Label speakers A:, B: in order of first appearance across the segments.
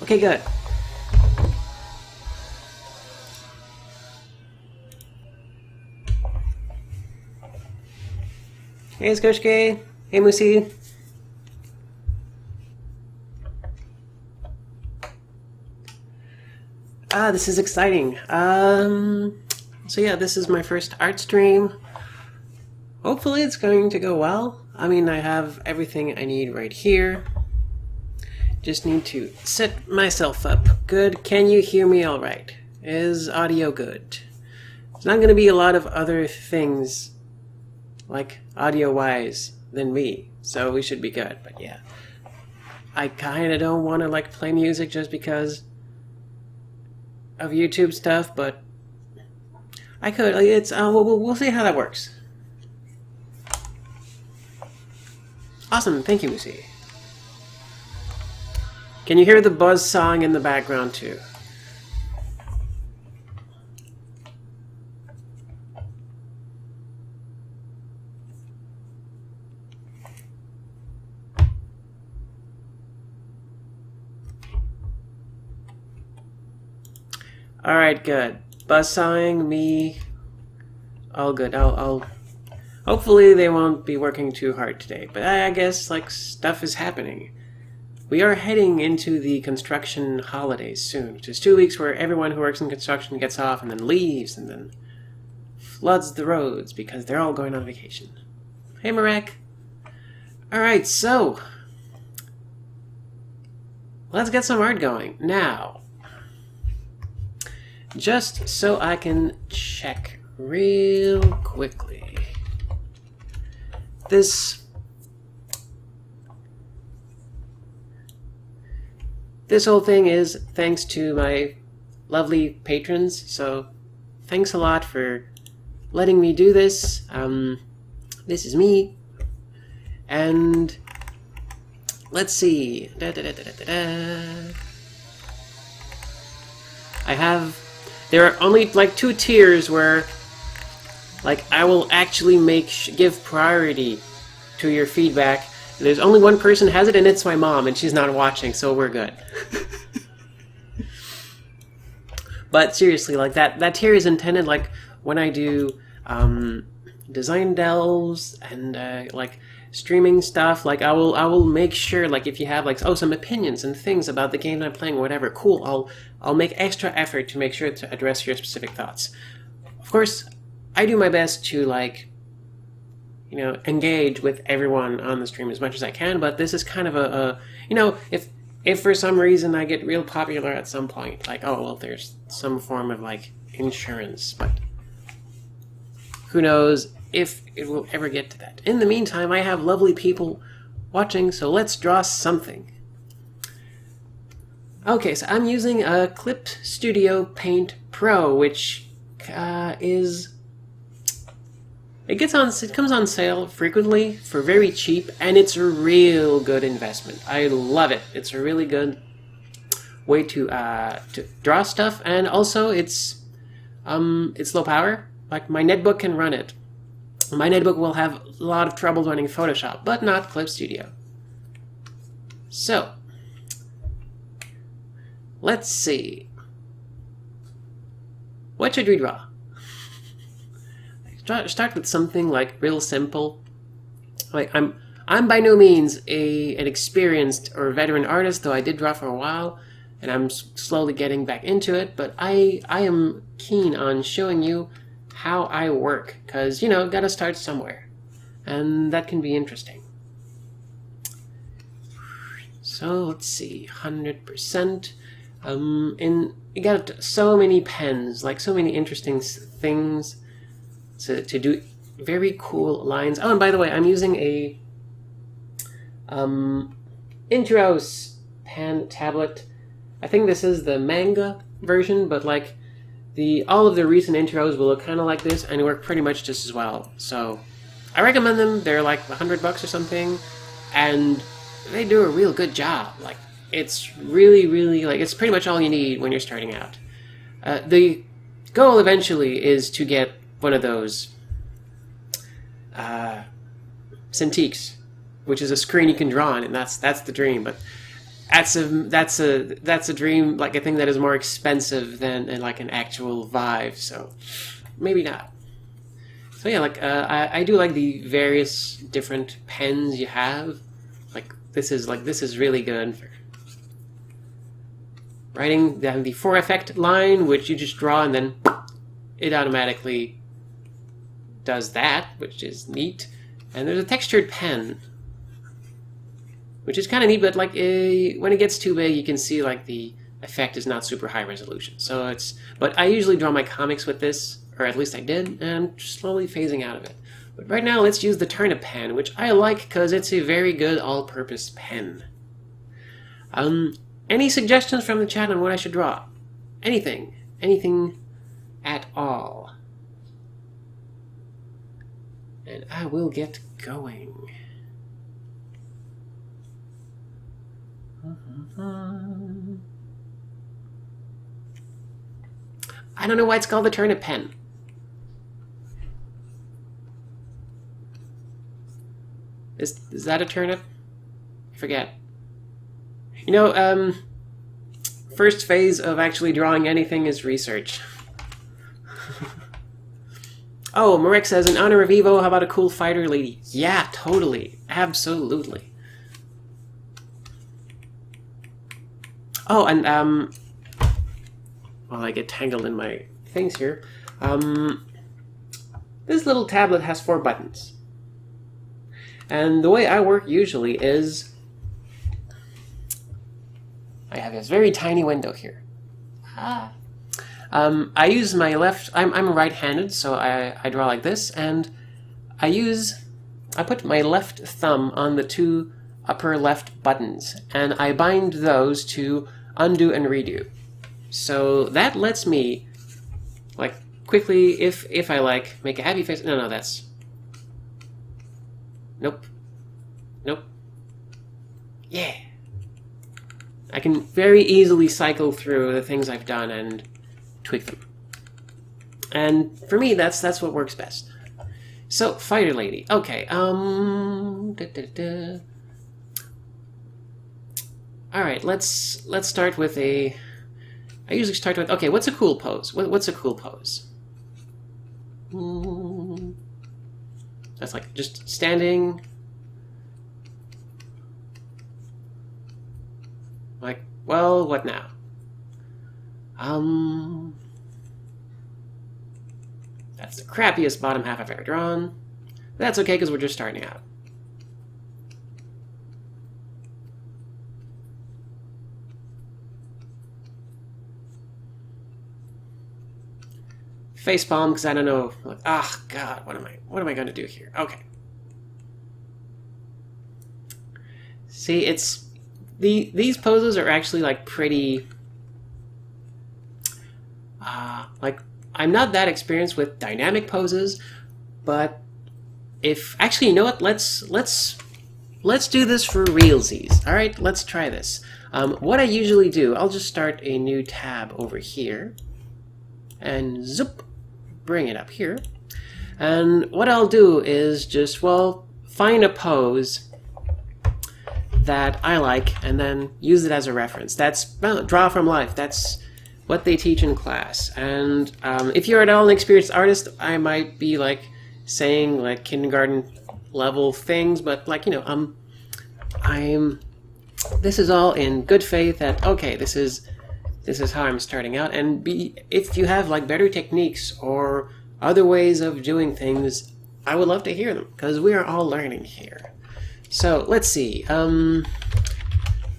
A: Okay, good. Hey, Skoshke. Hey, Musi. This is exciting. So yeah, this is my first art stream. Hopefully it's going to go well. I mean, I have everything I need right here. Just need to set myself up. Good. Can you hear me all right? Is audio good? There's not going to be a lot of other things, like audio-wise, than me, so we should be good. But yeah, I kind of don't want to like play music just because of YouTube stuff, but I could. It's we'll see how that works. Awesome, thank you, Musi. Can you hear the buzz sawing in the background too? All right, good. Buzz sawing, me, all good. I'll. Hopefully they won't be working too hard today, but I guess like stuff is happening. We are heading into the construction holidays soon, which is 2 weeks where everyone who works in construction gets off and then leaves and then floods the roads because they're all going on vacation. Hey, Marek. All right, so let's get some art going now. Just so I can check real quickly. This whole thing is thanks to my lovely patrons, so thanks a lot for letting me do this. This is me, and let's see. There are only like 2 tiers where like I will actually give priority to your feedback. There's only one person has it, and it's my mom, and she's not watching, so we're good. But seriously, like that tier is intended like when I do design delves and like streaming stuff. Like I will make sure, like if you have like some opinions and things about the game I'm playing or whatever, cool. I'll make extra effort to make sure to address your specific thoughts. Of course, I do my best to like, you know, engage with everyone on the stream as much as I can, but this is kind of a you know, if for some reason I get real popular at some point, like, oh, well, there's some form of like insurance, but who knows if it will ever get to that. In the meantime, I have lovely people watching, so let's draw something. Okay, so I'm using a Clip Studio Paint Pro, which it comes on sale frequently for very cheap, and it's a real good investment. I love it. It's a really good way to draw stuff, and also it's low power. Like my netbook can run it. My netbook will have a lot of trouble running Photoshop, but not Clip Studio. So let's see. What should we draw? Start with something like real simple. Like I'm by no means an experienced or veteran artist, though I did draw for a while, and I'm slowly getting back into it. But I am keen on showing you how I work, because you know, gotta start somewhere, and that can be interesting. So let's see, 100%. And you got so many pens, like so many interesting things. To do very cool lines. Oh, and by the way, I'm using a Intros pen tablet. I think this is the manga version, but like all of the recent intros will look kind of like this and work pretty much just as well. So I recommend them. They're like $100 or something, and they do a real good job. Like it's really, really like it's pretty much all you need when you're starting out. The goal eventually is to get one of those Cintiqs, which is a screen you can draw on, and that's the dream. But that's a dream, like a thing that is more expensive than like an actual Vive. So maybe not. So yeah, like I do like the various different pens you have. This is really good for writing. They have the for effect line, which you just draw and then it automatically does that, which is neat. And there's a textured pen, which is kind of neat, but like when it gets too big, you can see like the effect is not super high resolution. So but I usually draw my comics with this, or at least I did, and I'm slowly phasing out of it. But right now, let's use the Turnip pen, which I like because it's a very good all-purpose pen. Any suggestions from the chat on what I should draw? Anything at all. And I will get going. I don't know why it's called the Turnip pen. Is that a turnip? I forget. You know, first phase of actually drawing anything is research. Oh, Marek says, in honor of Evo, how about a cool fighter lady? Yeah, totally. Absolutely. Oh, and, well, I get tangled in my things here. This little tablet has 4 buttons. And the way I work usually is I have this very tiny window here. I use my left. I'm right-handed, so I draw like this, and I put my left thumb on the 2 upper left buttons, and I bind those to undo and redo. So that lets me, like, quickly, if I like, make a happy face. No, that's. Nope. Yeah. I can very easily cycle through the things I've done and tweak them. And for me, that's what works best. So, fighter lady. Okay. All right. Let's start with a. I usually start with. Okay. What's a cool pose? What's a cool pose? That's like just standing. Like, well, what now? That's the crappiest bottom half I've ever drawn. That's okay, because we're just starting out. Facepalm, because I don't know. Like, God, what am I going to do here? Okay. See, these poses are actually like pretty. Like, I'm not that experienced with dynamic poses, but actually, you know what? Let's do this for realsies. All right, let's try this. What I usually do, I'll just start a new tab over here, and zoop, bring it up here. And what I'll do is just, well, find a pose that I like and then use it as a reference. That's draw from life. That's what they teach in class. And if you're at all an experienced artist, I might be like saying like kindergarten level things, but like, you know, this is all in good faith that, okay, this is how I'm starting out. And if you have like better techniques or other ways of doing things, I would love to hear them, because we are all learning here. So let's see. I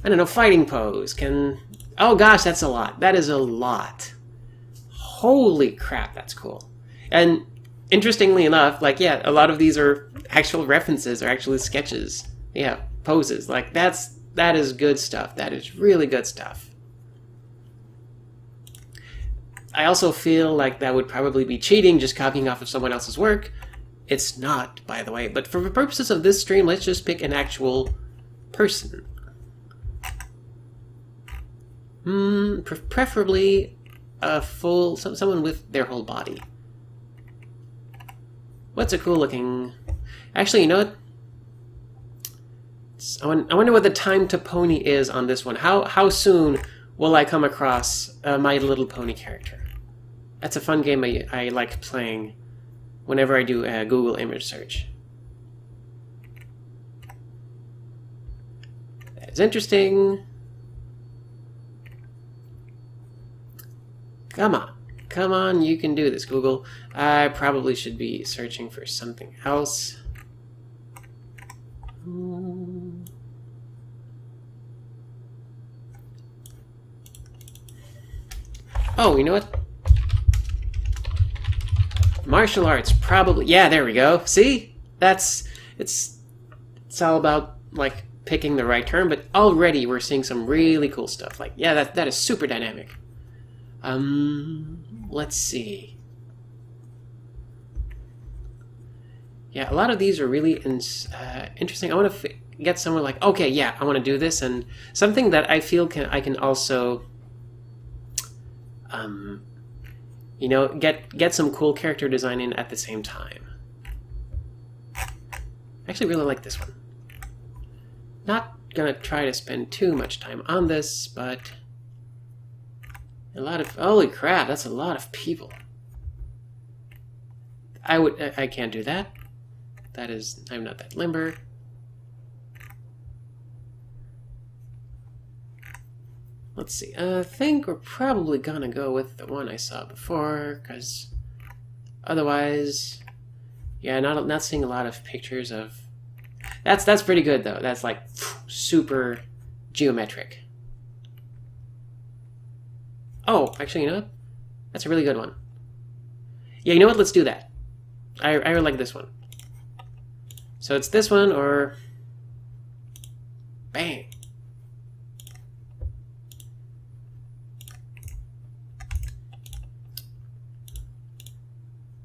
A: don't know, fighting pose can. Oh gosh, that's a lot. That is a lot. Holy crap, that's cool. And interestingly enough, like, yeah, a lot of these are actual references or actually sketches. Yeah, poses. Like, that is good stuff. That is really good stuff. I also feel like that would probably be cheating, just copying off of someone else's work. It's not, by the way. But for the purposes of this stream, let's just pick an actual person. Preferably a someone with their whole body. What's a cool looking... Actually, you know what? I wonder what the time to pony is on this one. How soon will I come across My Little Pony character? That's a fun game I like playing whenever I do a Google image search. That is interesting. Come on. Come on, you can do this, Google. I probably should be searching for something else. Oh, you know what? Martial arts, probably. Yeah, there we go. See? It's all about, like, picking the right term, but already we're seeing some really cool stuff. Like, yeah, that is super dynamic. Let's see. Yeah, a lot of these are really interesting. I want to get somewhere like, okay, yeah, I want to do this, and something that I feel I can also, you know, get some cool character design in at the same time. I actually really like this one. Not gonna try to spend too much time on this, but a lot of, holy crap, that's a lot of people. I can't do that. That is, I'm not that limber. Let's see, I think we're probably gonna go with the one I saw before, because otherwise, yeah, not seeing a lot of pictures of, that's pretty good though. That's like super geometric. Oh, actually, you know what? That's a really good one. Yeah, you know what? Let's do that. I really like this one. So it's this one or... Bang.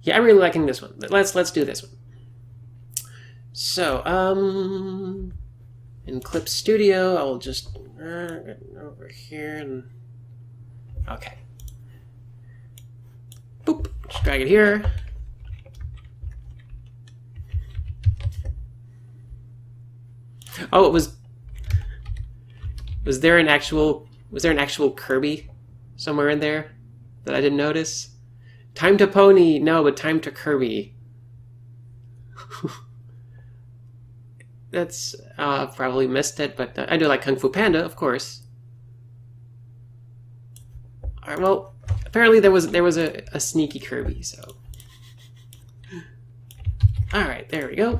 A: Yeah, I'm really liking this one. Let's do this one. So, in Clip Studio, I'll just get over here and... Okay. Boop. Just drag it here. Oh, it was... Was there an actual Kirby somewhere in there that I didn't notice? Time to Pony, no, but Time to Kirby. That's probably missed it, but I do like Kung Fu Panda, of course. All right, well, apparently there was a sneaky Kirby, so. All right, there we go.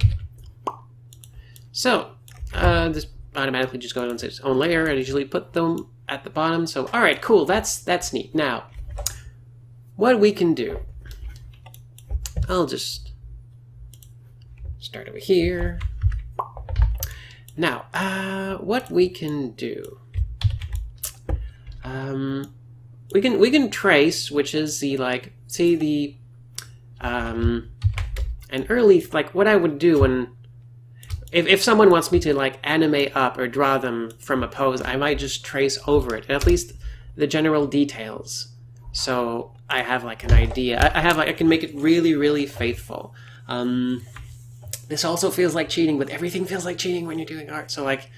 A: So, this automatically just goes on its own layer. I usually put them at the bottom. So, all right, cool. That's neat. Now, what we can do, I'll just start over here. Now, what we can do, we can trace, which is the, like, see the, an early, like, what I would do when, if someone wants me to, like, animate up or draw them from a pose, I might just trace over it, at least the general details. So I have, like, an idea. I can make it really, really faithful. This also feels like cheating, but everything feels like cheating when you're doing art. So, like,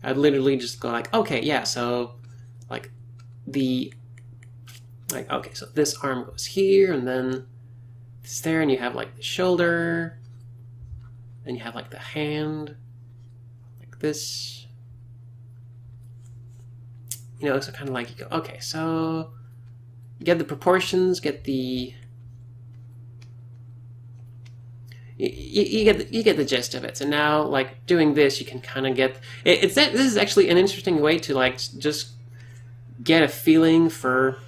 A: I'd literally just go like, okay, yeah, so, like, okay, so this arm goes here, and then it's there, and you have, like, the shoulder, then you have, like, the hand, like this. You know, so kind of like you go, okay, so get the proportions, get the... You get the gist of it. So now, like, doing this, you can kind of get... This is actually an interesting way to, like, just get a feeling for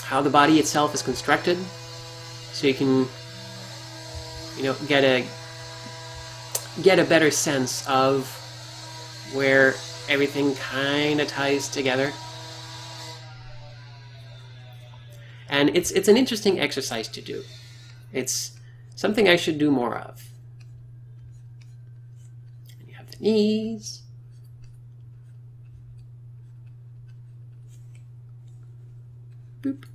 A: how the body itself is constructed. So you can, you know, get a better sense of where everything kind of ties together. And it's an interesting exercise to do. It's something I should do more of. And you have the knees. Boop.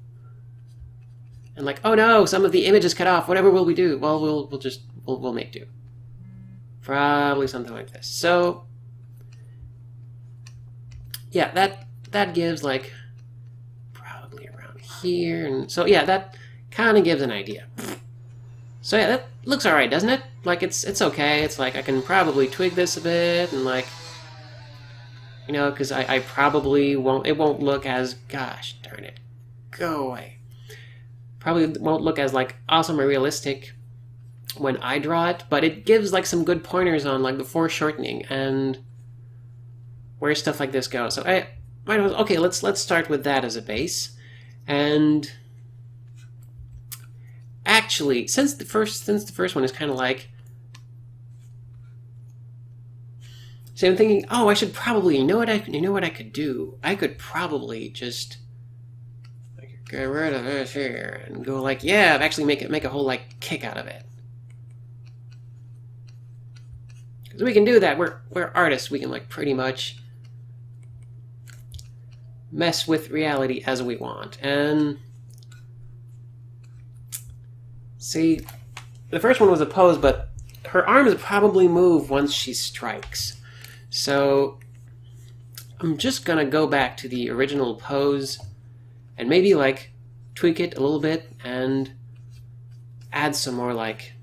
A: And like, oh no, some of the image is cut off. Whatever will we do? Well, we'll make do. Probably something like this. So yeah, that gives like probably around here, and so yeah, that kind of gives an idea. So yeah, that looks alright, doesn't it? Like it's okay. It's like I can probably tweak this a bit and like, you know, because I probably won't. It won't look as, gosh darn it, go away. Probably won't look as like awesome or realistic when I draw it, but it gives like some good pointers on like the foreshortening and where stuff like this goes. So I might as well, okay, let's start with that as a base. And actually, since the first one is kind of like, so I'm thinking, oh, I should probably, you know what I could do? I could probably just like, get rid of this here and go like, yeah, actually make a whole like kick out of it. Because we can do that. We're artists. We can like pretty much mess with reality as we want. And see, the first one was a pose, but her arms probably move once she strikes. So I'm just gonna go back to the original pose and maybe like tweak it a little bit and add some more like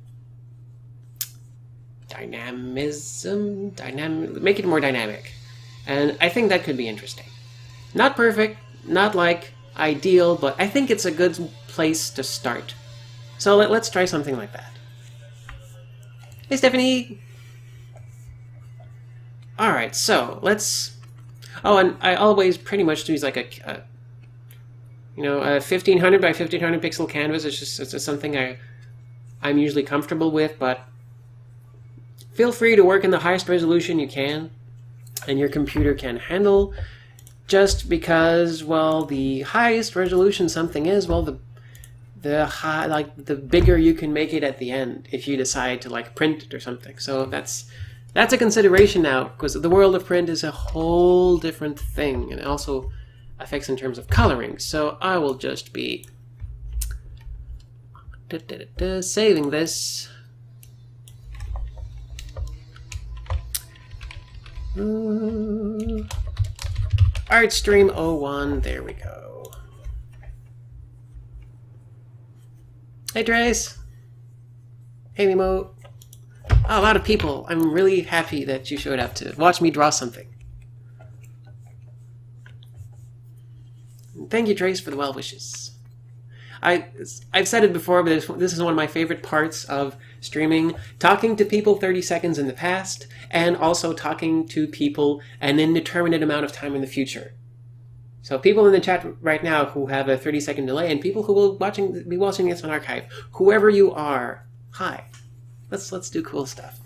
A: dynamism, make it more dynamic. And I think that could be interesting. Not perfect, not like ideal, but I think it's a good place to start. So let's try something like that. Hey, Stephanie! Alright, so let's... Oh, and I always pretty much use like a 1500 by 1500 pixel canvas. It's just something I'm usually comfortable with, but feel free to work in the highest resolution you can and your computer can handle. Just because, well, the highest resolution something is, well, the bigger you can make it at the end if you decide to like print it or something. So that's a consideration now, because the world of print is a whole different thing, and it also affects in terms of coloring. So I will just be saving this. Artstream 01, there we go. Hey Trace! Hey Mimo! Oh, a lot of people. I'm really happy that you showed up to watch me draw something. Thank you, Trace, for the well wishes. I've said it before, but this is one of my favorite parts of streaming. Talking to people 30 seconds in the past, and also talking to people an indeterminate amount of time in the future. So people in the chat right now who have a 30-second delay, and people who will be watching this on archive, whoever you are, hi. Let's do cool stuff.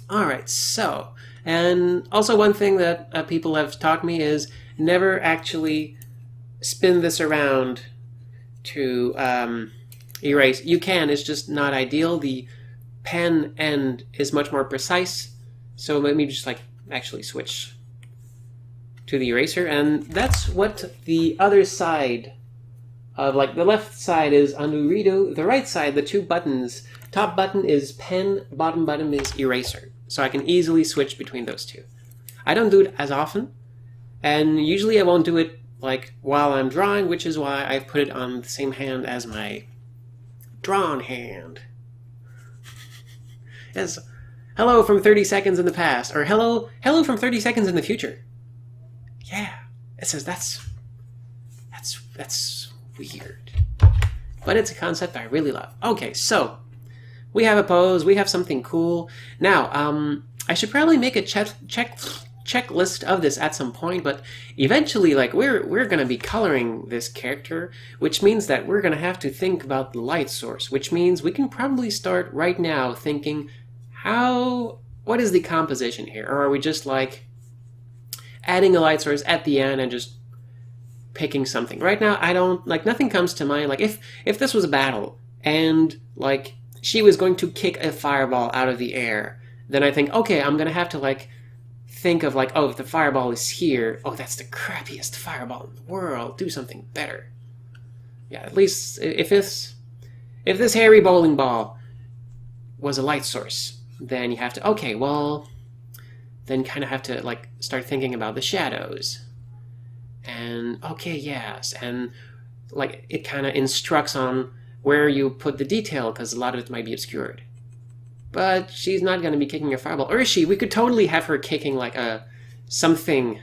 A: Alright, so, and also one thing that people have taught me is never actually spin this around to erase. You can, it's just not ideal. The pen end is much more precise, so let me just like actually switch to the eraser, and that's what the other side of, like, the left side is undo redo, the right side, the two buttons, top button is pen, bottom button is eraser, so I can easily switch between those two. I don't do it as often, and usually I won't do it like while I'm drawing, which is why I've put it on the same hand as my drawn hand. Yes, hello from 30 seconds in the past, or hello from 30 seconds in the future. Yeah, it says that's weird, but it's a concept I really love. Okay, so we have a pose, we have something cool. Now, I should probably make a checklist of this at some point, but eventually, like, we're going to be coloring this character, which means that we're going to have to think about the light source, which means we can probably start right now thinking, what is the composition here? Or are we just like adding a light source at the end and just picking something? Right now, I don't, like, nothing comes to mind. Like, if this was a battle and like she was going to kick a fireball out of the air, then I think, okay, I'm going to have to like think of like, oh, if the fireball is here, oh, that's the crappiest fireball in the world, do something better. Yeah, at least if this hairy bowling ball was a light source, then you have to, okay, well, then kind of have to like start thinking about the shadows. And okay, yes, and like it kind of instructs on where you put the detail because a lot of it might be obscured. But she's not going to be kicking a fireball, or is she? We could totally have her kicking like a something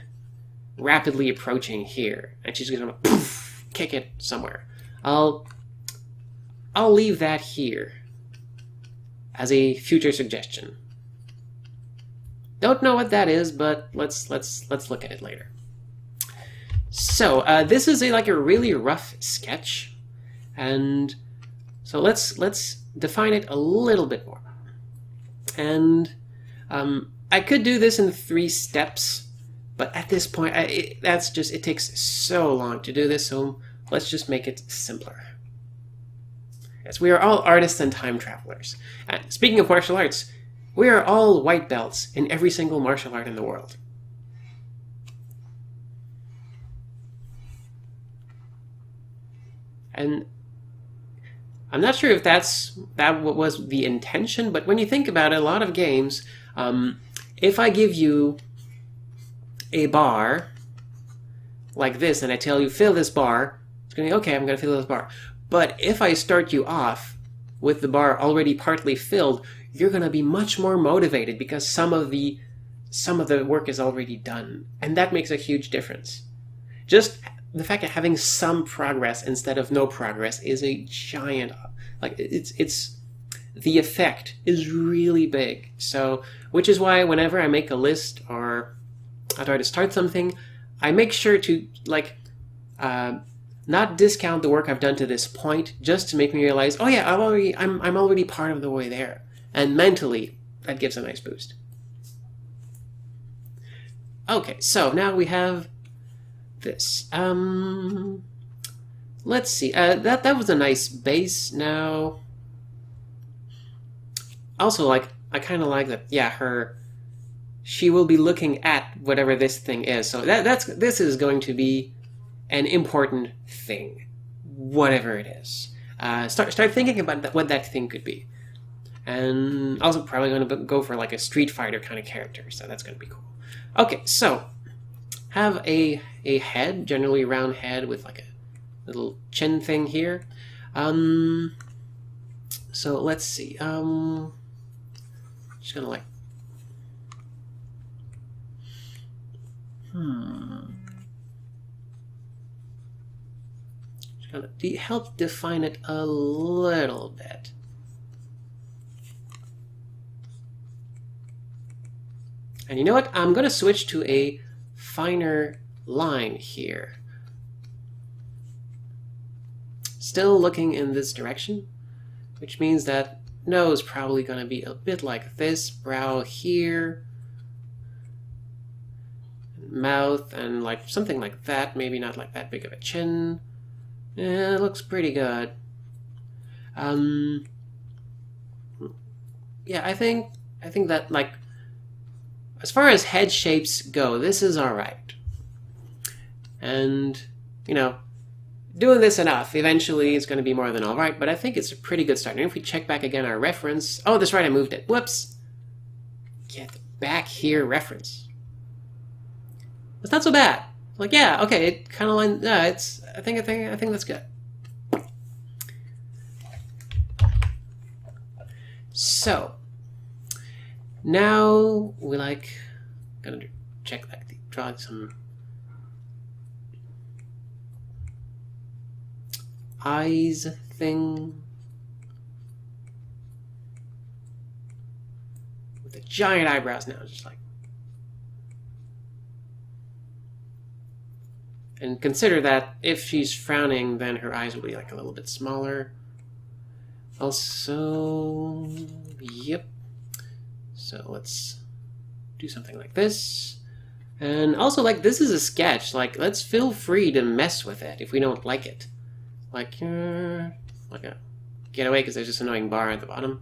A: rapidly approaching here, and she's going to poof, kick it somewhere. I'll leave that here as a future suggestion. Don't know what that is, but let's look at it later. So this is like a really rough sketch, and so let's define it a little bit more. And I could do this in 3 steps, but at this point, it takes so long to do this. So let's just make it simpler. Yes, we are all artists and time travelers. And speaking of martial arts, we are all white belts in every single martial art in the world. And I'm not sure if that was the intention, but when you think about it, a lot of games, if I give you a bar like this and I tell you fill this bar, it's going to be okay, I'm going to fill this bar. But if I start you off with the bar already partly filled, you're going to be much more motivated because some of the work is already done, and that makes a huge difference. Just the fact that having some progress instead of no progress is a giant, like it's the effect is really big. So, which is why whenever I make a list or I try to start something, I make sure to like not discount the work I've done to this point, just to make me realize, oh yeah, I'm already part of the way there, and mentally that gives a nice boost. Okay, so now we have this. Let's see. That was a nice base. Now, also like I kind of like that. Yeah, she will be looking at whatever this thing is. So this is going to be an important thing, whatever it is. Start thinking about what that thing could be, and also probably going to go for like a Street Fighter kind of character. So that's going to be cool. Okay, so have a head, generally round head with like a little chin thing here. So let's see. Just gonna like. Just gonna help define it a little bit. And you know what? I'm gonna switch to a finer line here. Still looking in this direction, which means that nose probably going to be a bit like this, brow here, mouth, and like something like that. Maybe not like that big of a chin. Yeah, it looks pretty good. Yeah, I think that like as far as head shapes go, this is all right. And you know, doing this enough, eventually it's going to be more than all right, but I think it's a pretty good start. And if we check back again our reference, oh, that's right, I moved it. Whoops. Get back here reference. It's not so bad. Like, yeah, okay, it kind of lines. Yeah, it's. I think that's good. So now we gonna check draw some eyes thing with the giant eyebrows now, just like. And consider that if she's frowning, then her eyes will be like a little bit smaller. Also, yep. So let's do something like this. And also, like, this is a sketch. Like, let's feel free to mess with it if we don't like it. Like a get away because there's this annoying bar at the bottom.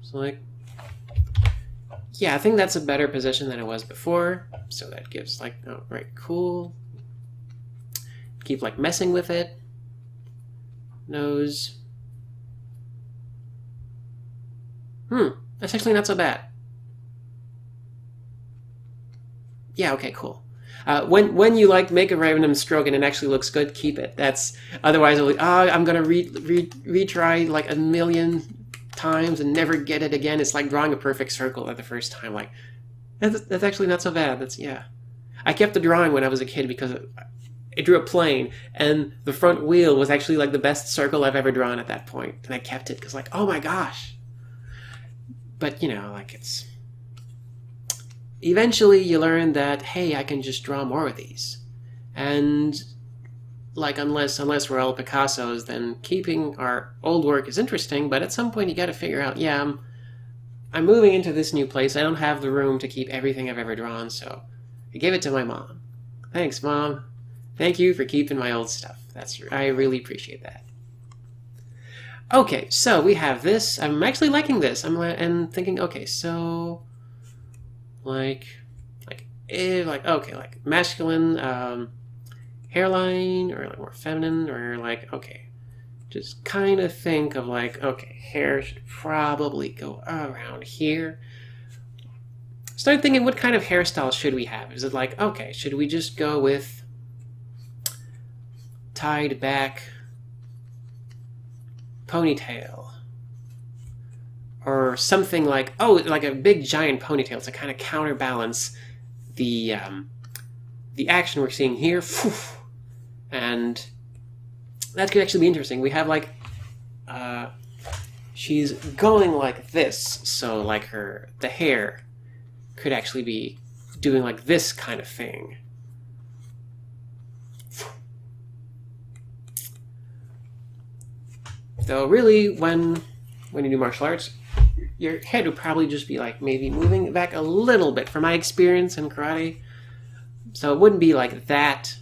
A: So like, yeah, I think that's a better position than it was before. So that gives like, oh, right, cool. Keep like messing with it. Nose. That's actually not so bad. Yeah, okay, cool. When you like make a random stroke and it actually looks good, keep it. That's otherwise I'm gonna retry like a million times and never get it again. It's like drawing a perfect circle at the first time. Like that's actually not so bad. That's yeah. I kept the drawing when I was a kid because it drew a plane, and the front wheel was actually like the best circle I've ever drawn at that point, and I kept it because like oh my gosh. But you know, like it's eventually you learn that hey, I can just draw more of these, and like unless we're all Picassos, then keeping our old work is interesting. But at some point you got to figure out, yeah, I'm moving into this new place. I don't have the room to keep everything I've ever drawn, so I gave it to my mom. Thanks, Mom. Thank you for keeping my old stuff. I really appreciate that. Okay, so we have this. I'm actually liking this. And thinking, okay, so like okay, like masculine hairline or like more feminine or like okay, just kind of think of like okay, hair should probably go around here. Start thinking what kind of hairstyle should we have? Is it like okay, should we just go with tied back ponytail or something like like a big giant ponytail to kind of counterbalance the action we're seeing here, and that could actually be interesting. We have like she's going like this, so like the hair could actually be doing like this kind of thing. Though really, when you do martial arts, your head would probably just be like maybe moving back a little bit from my experience in karate. So it wouldn't be like that,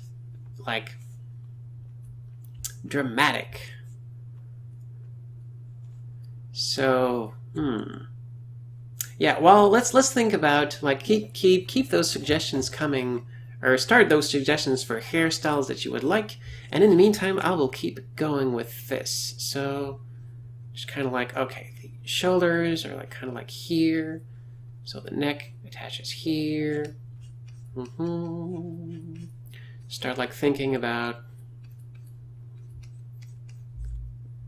A: like dramatic. So, yeah. Well, let's think about like keep those suggestions coming, or start those suggestions for hairstyles that you would like. And in the meantime, I will keep going with this. So, just kind of like okay, the shoulders are like kind of like here. So the neck attaches here. Start like thinking about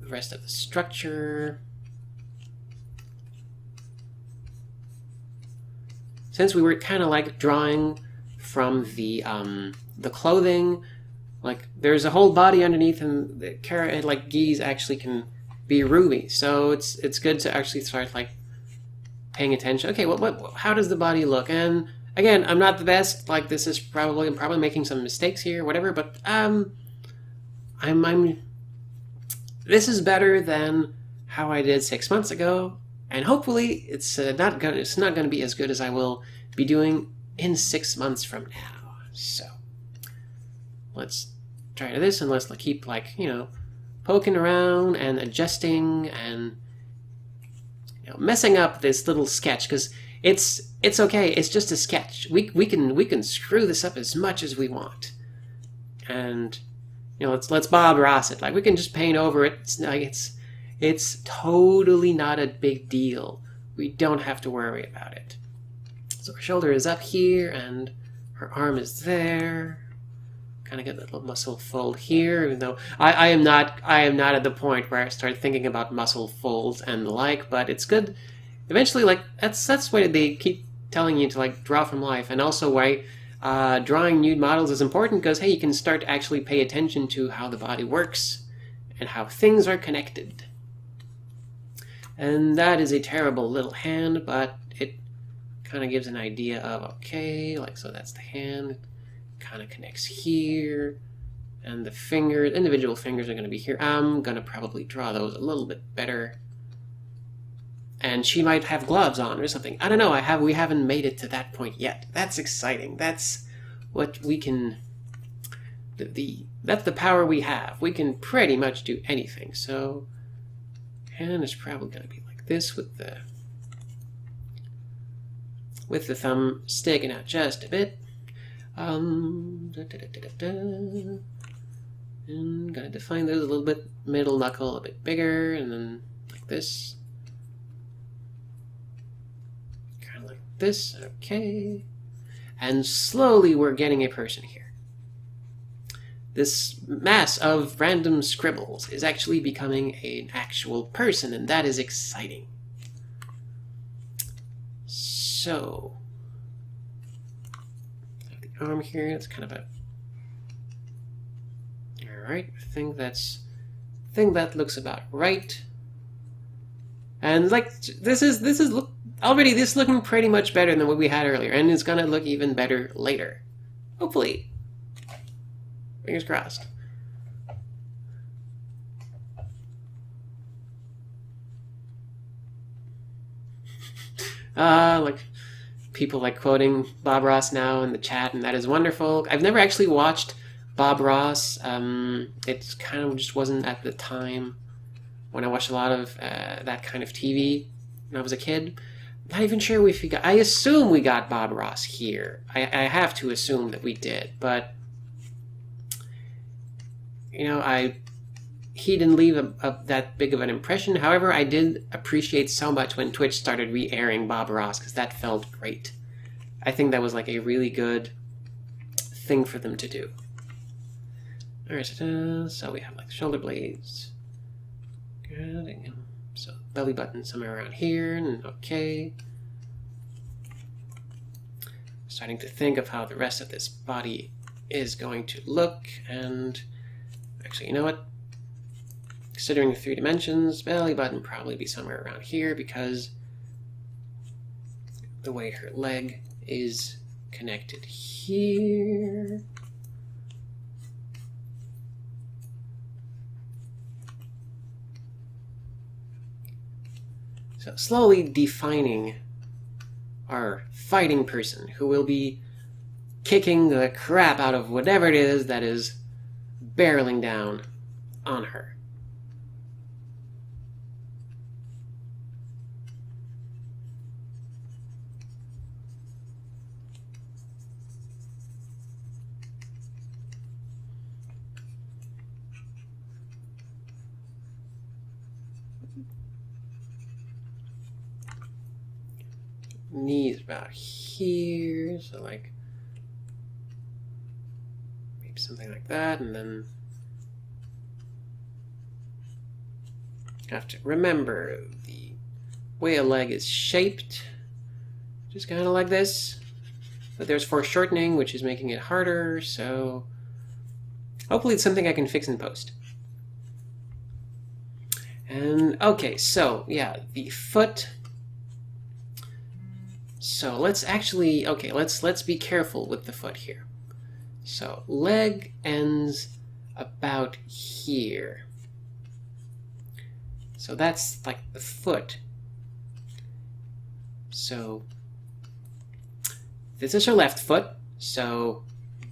A: the rest of the structure. Since we were kind of like drawing from the clothing, like there's a whole body underneath, and the like gis actually can be ruby. So it's good to actually start like paying attention. Okay, how does the body look? And again, I'm not the best. Like I'm probably making some mistakes here, whatever. But this is better than how I did 6 months ago, and hopefully it's not gonna be as good as I will be doing in 6 months from now. So let's try this, and let's keep like poking around and adjusting and messing up this little sketch because it's okay. It's just a sketch. We can screw this up as much as we want, and let's Bob Ross it. Like we can just paint over it. It's totally not a big deal. We don't have to worry about it. So her shoulder is up here, and her arm is there. Kind of get that little muscle fold here, even though I am not at the point where I start thinking about muscle folds and the like. But it's good. Eventually, like that's why they keep telling you to like draw from life, and also why drawing nude models is important because hey, you can start to actually pay attention to how the body works and how things are connected. And that is a terrible little hand, but it kind of gives an idea of okay, like so that's the hand. Kind of connects here, and the fingers, individual fingers are going to be here. I'm going to probably draw those a little bit better. And she might have gloves on or something. I don't know. We haven't made it to that point yet. That's exciting. That's what we can. That's the power we have. We can pretty much do anything. So, hand is probably going to be like this with the thumb sticking out just a bit. And gonna define those a little bit. Middle knuckle a bit bigger, and then like this. Kind of like this. Okay. and slowly we're getting a person here. This mass of random scribbles is actually becoming an actual person, and that is exciting. So, the arm here, it's kind of a... Alright, I think that looks about right. And like, this is already looking pretty much better than what we had earlier, and it's gonna look even better later. Hopefully. Fingers crossed. Like, people like quoting Bob Ross now in the chat, and that is wonderful. I've never actually watched Bob Ross. It kind of just wasn't at the time when I watched a lot of that kind of TV when I was a kid. I'm not even sure if we got... I assume we got Bob Ross here. I have to assume that we did, but... You know, he didn't leave that big of an impression. However, I did appreciate so much when Twitch started re-airing Bob Ross, because that felt great. I think that was like a really good thing for them to do. Alright, so we have like shoulder blades. Good. So belly button somewhere around here, and okay. Starting to think of how the rest of this body is going to look, and actually, you know what? Considering the 3 dimensions, belly button probably be somewhere around here because the way her leg is connected here. So slowly defining our fighting person who will be kicking the crap out of whatever it is that is barreling down on her. Knees about here, so like maybe something like that, and then have to remember the way a leg is shaped, just kind of like this, but there's foreshortening, which is making it harder, so hopefully it's something I can fix in post. And okay, so yeah, the foot. So let's actually, okay, let's be careful with the foot here. So leg ends about here. So that's like the foot. So this is her left foot, so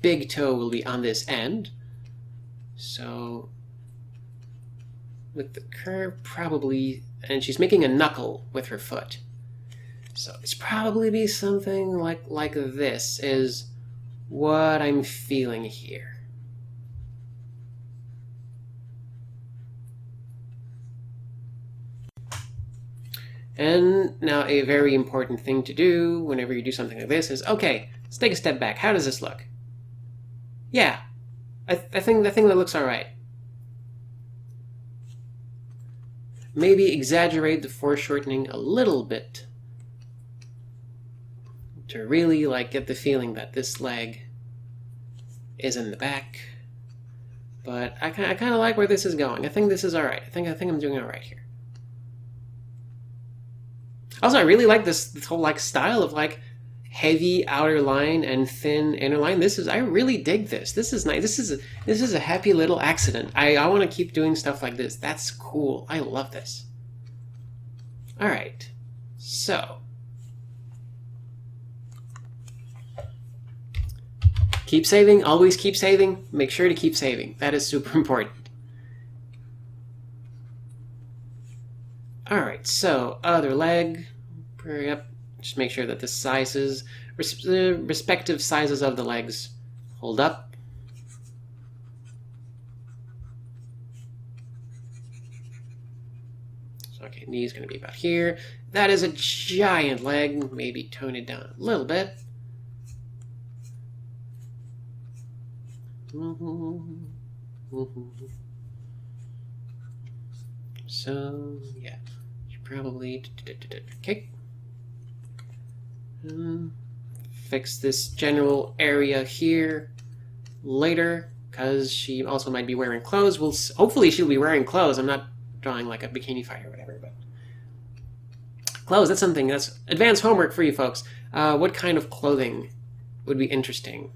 A: big toe will be on this end. So with the curve, probably, and she's making a knuckle with her foot. So it's probably be something like this is what I'm feeling here. And now a very important thing to do whenever you do something like this is, okay, let's take a step back. How does this look? Yeah, I think that looks all right. Maybe exaggerate the foreshortening a little bit to really like get the feeling that this leg is in the back. But I kind of like where this is going. I think this is all right. I think I'm doing all right here. Also, I really like this whole like style of like heavy outer line and thin inner line. I really dig this. This is nice. This is a happy little accident. I want to keep doing stuff like this. That's cool. I love this. All right. So keep saving. Always keep saving. Make sure to keep saving. That is super important. All right, so other leg. Yep. Just make sure that the sizes, respective sizes of the legs hold up. So, okay, knee is going to be about here. That is a giant leg. Maybe tone it down a little bit. So, yeah. Probably... Okay. Fix this general area here later, because she also might be wearing clothes. Hopefully she'll be wearing clothes. I'm not drawing like a bikini fight or whatever, but... Clothes, that's something. That's advanced homework for you folks. What kind of clothing would be interesting?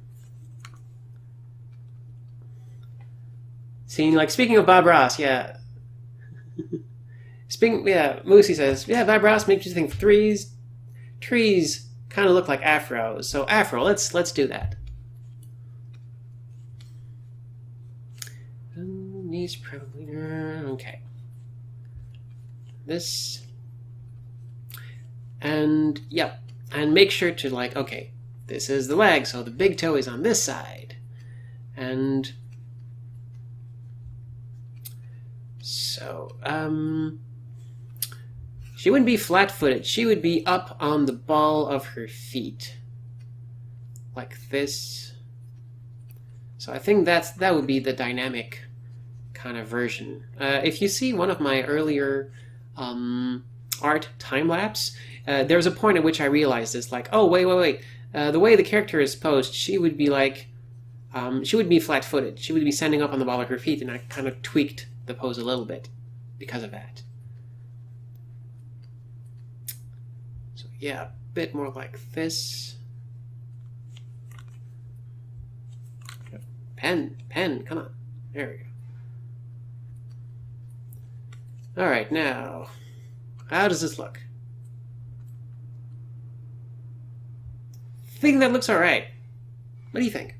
A: Seeing, like, speaking of Bob Ross, yeah. Moosey says, yeah, Bob Ross makes you think trees kind of look like afros. So afro, let's do that. Knees probably, okay. This, and yep, and make sure to like, okay, this is the leg, so the big toe is on this side, and so she wouldn't be flat-footed. She would be up on the ball of her feet, like this. So I think that would be the dynamic kind of version. If you see one of my earlier art time-lapse, there's a point at which I realized this, like, oh, wait. The way the character is posed, she would be like, she would be flat-footed. She would be standing up on the ball of her feet, and I kind of tweaked the pose a little bit because of that. So yeah, a bit more like this. Pen, come on. There we go. Alright, now, how does this look? I think that looks alright. What do you think?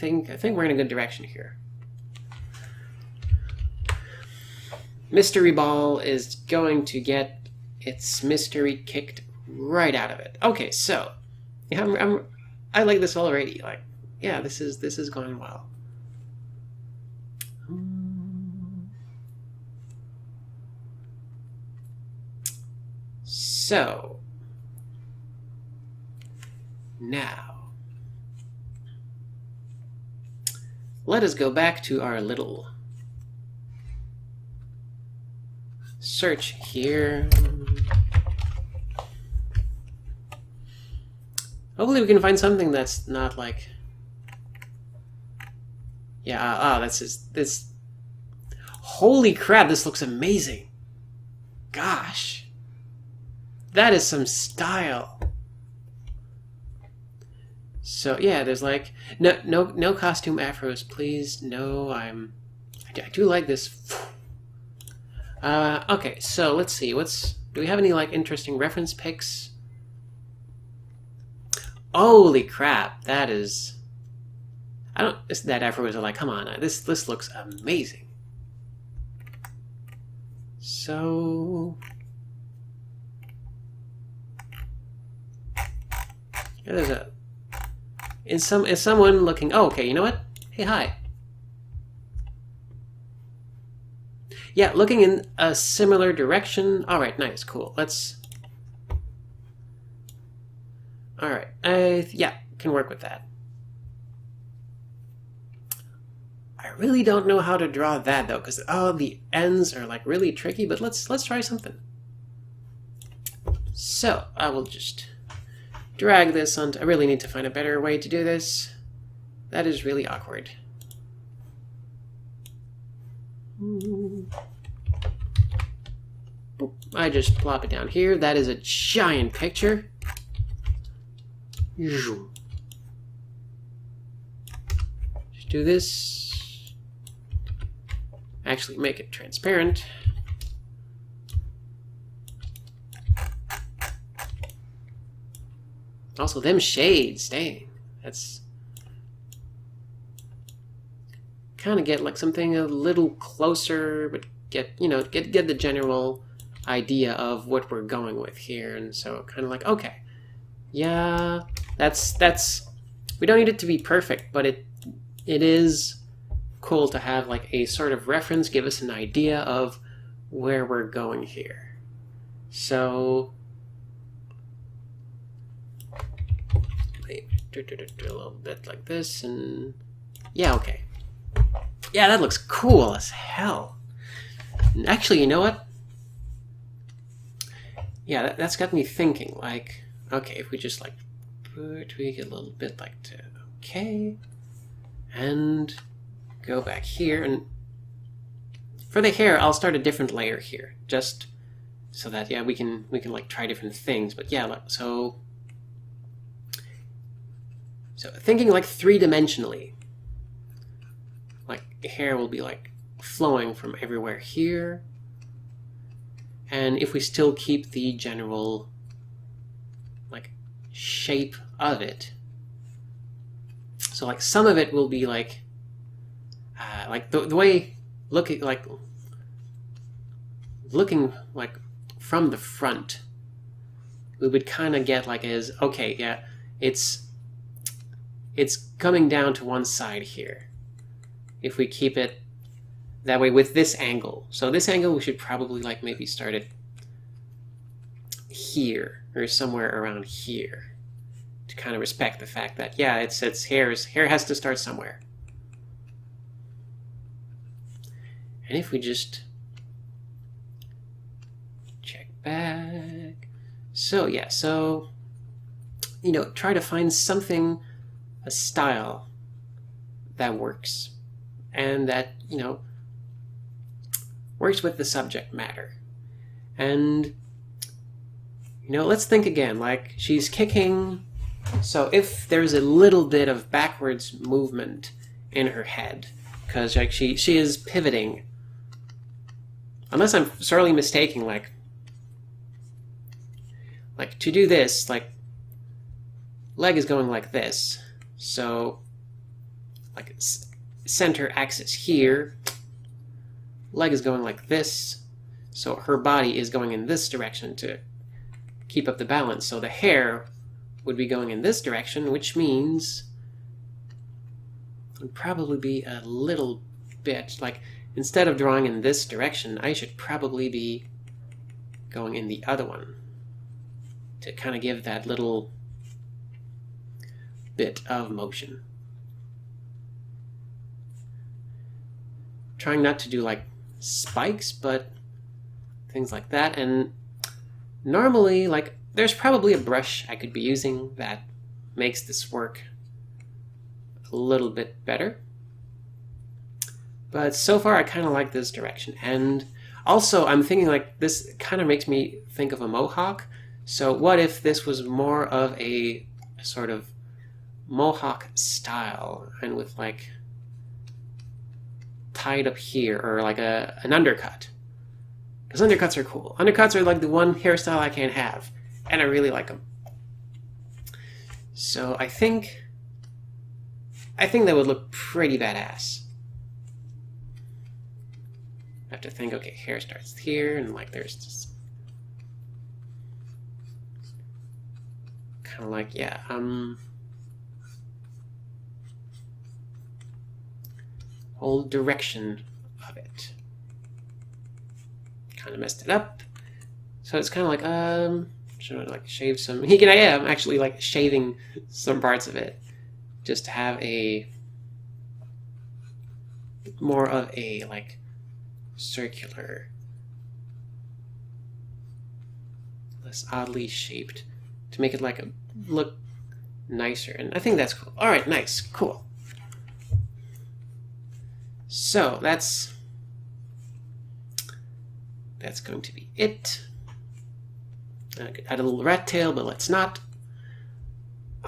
A: I think we're in a good direction here. Mystery Ball is going to get its mystery kicked right out of it. Okay, so yeah, I like this already. Like, yeah, this is going well. So now let us go back to our little search here. Hopefully we can find something that's not like, yeah, that's just this. Holy crap, this looks amazing. Gosh, that is some style. So yeah, there's like no costume afros, please. No, I do like this. Okay, so let's see. Do we have any like interesting reference pics? Holy crap, that is. That afro is like, come on, this looks amazing. So yeah, there's is someone looking? Oh, okay. You know what? Hey, hi. Yeah, looking in a similar direction. All right, nice, cool. Let's. All right, yeah, can work with that. I really don't know how to draw that though, because the ends are like really tricky. But let's try something. So I will just drag this onto. I really need to find a better way to do this. That is really awkward. I just plop it down here. That is a giant picture. Just do this. Actually make it transparent. Also, them shades, dang. That's kind of get like something a little closer, but get the general idea of what we're going with here. And so kind of like, okay, yeah, that's we don't need it to be perfect, but it is cool to have like a sort of reference, give us an idea of where we're going here. So maybe do a little bit like this, and yeah, okay. Yeah, that looks cool as hell. And actually, you know what? Yeah, that's got me thinking, like, okay, if we just, like, tweak it a little bit, like, to okay, and go back here, and for the hair, I'll start a different layer here, just so that, yeah, we can like, try different things, but yeah, so thinking, like, three-dimensionally, like, hair will be, like, flowing from everywhere here, and if we still keep the general, like, shape of it, so, like, some of it will be, like the way looking like from the front, we would kind of get, like, as, okay, yeah, it's coming down to one side here. If we keep it that way with this angle. So this angle, we should probably, like, maybe start it here or somewhere around here to kind of respect the fact that, yeah, it's hair has to start somewhere. And if we just check back, so yeah, so, you know, try to find something, a style that works and that, you know, works with the subject matter. And, you know, let's think again, like, she's kicking, so if there's a little bit of backwards movement in her head, because, like, she is pivoting, unless I'm sorely mistaken, like to do this, like, leg is going like this, so, like, center axis here, leg is going like this, so her body is going in this direction to keep up the balance, so the hair would be going in this direction, which means it would probably be a little bit, like, instead of drawing in this direction, I should probably be going in the other one to kind of give that little bit of motion. Trying not to do, like, spikes, but things like that. And normally, like, there's probably a brush I could be using that makes this work a little bit better. But so far, I kind of like this direction. And also, I'm thinking, like, this kind of makes me think of a mohawk. So what if this was more of a sort of mohawk style, and with, like, tied up here, or like an undercut? Because undercuts are cool. Undercuts are, like, the one hairstyle I can't have, and I really like them. So I think that would look pretty badass. I have to think, okay, hair starts here, and, like, there's just kind of like, yeah, whole direction of it. Kind of messed it up. So it's kind of like, should I, like, shave some? Yeah, I'm actually, like, shaving some parts of it just to have a more of a, like, circular, less oddly shaped, to make it, like, look nicer. And I think that's cool. All right, nice, cool. So that's going to be it. I could add a little rat tail, but let's not.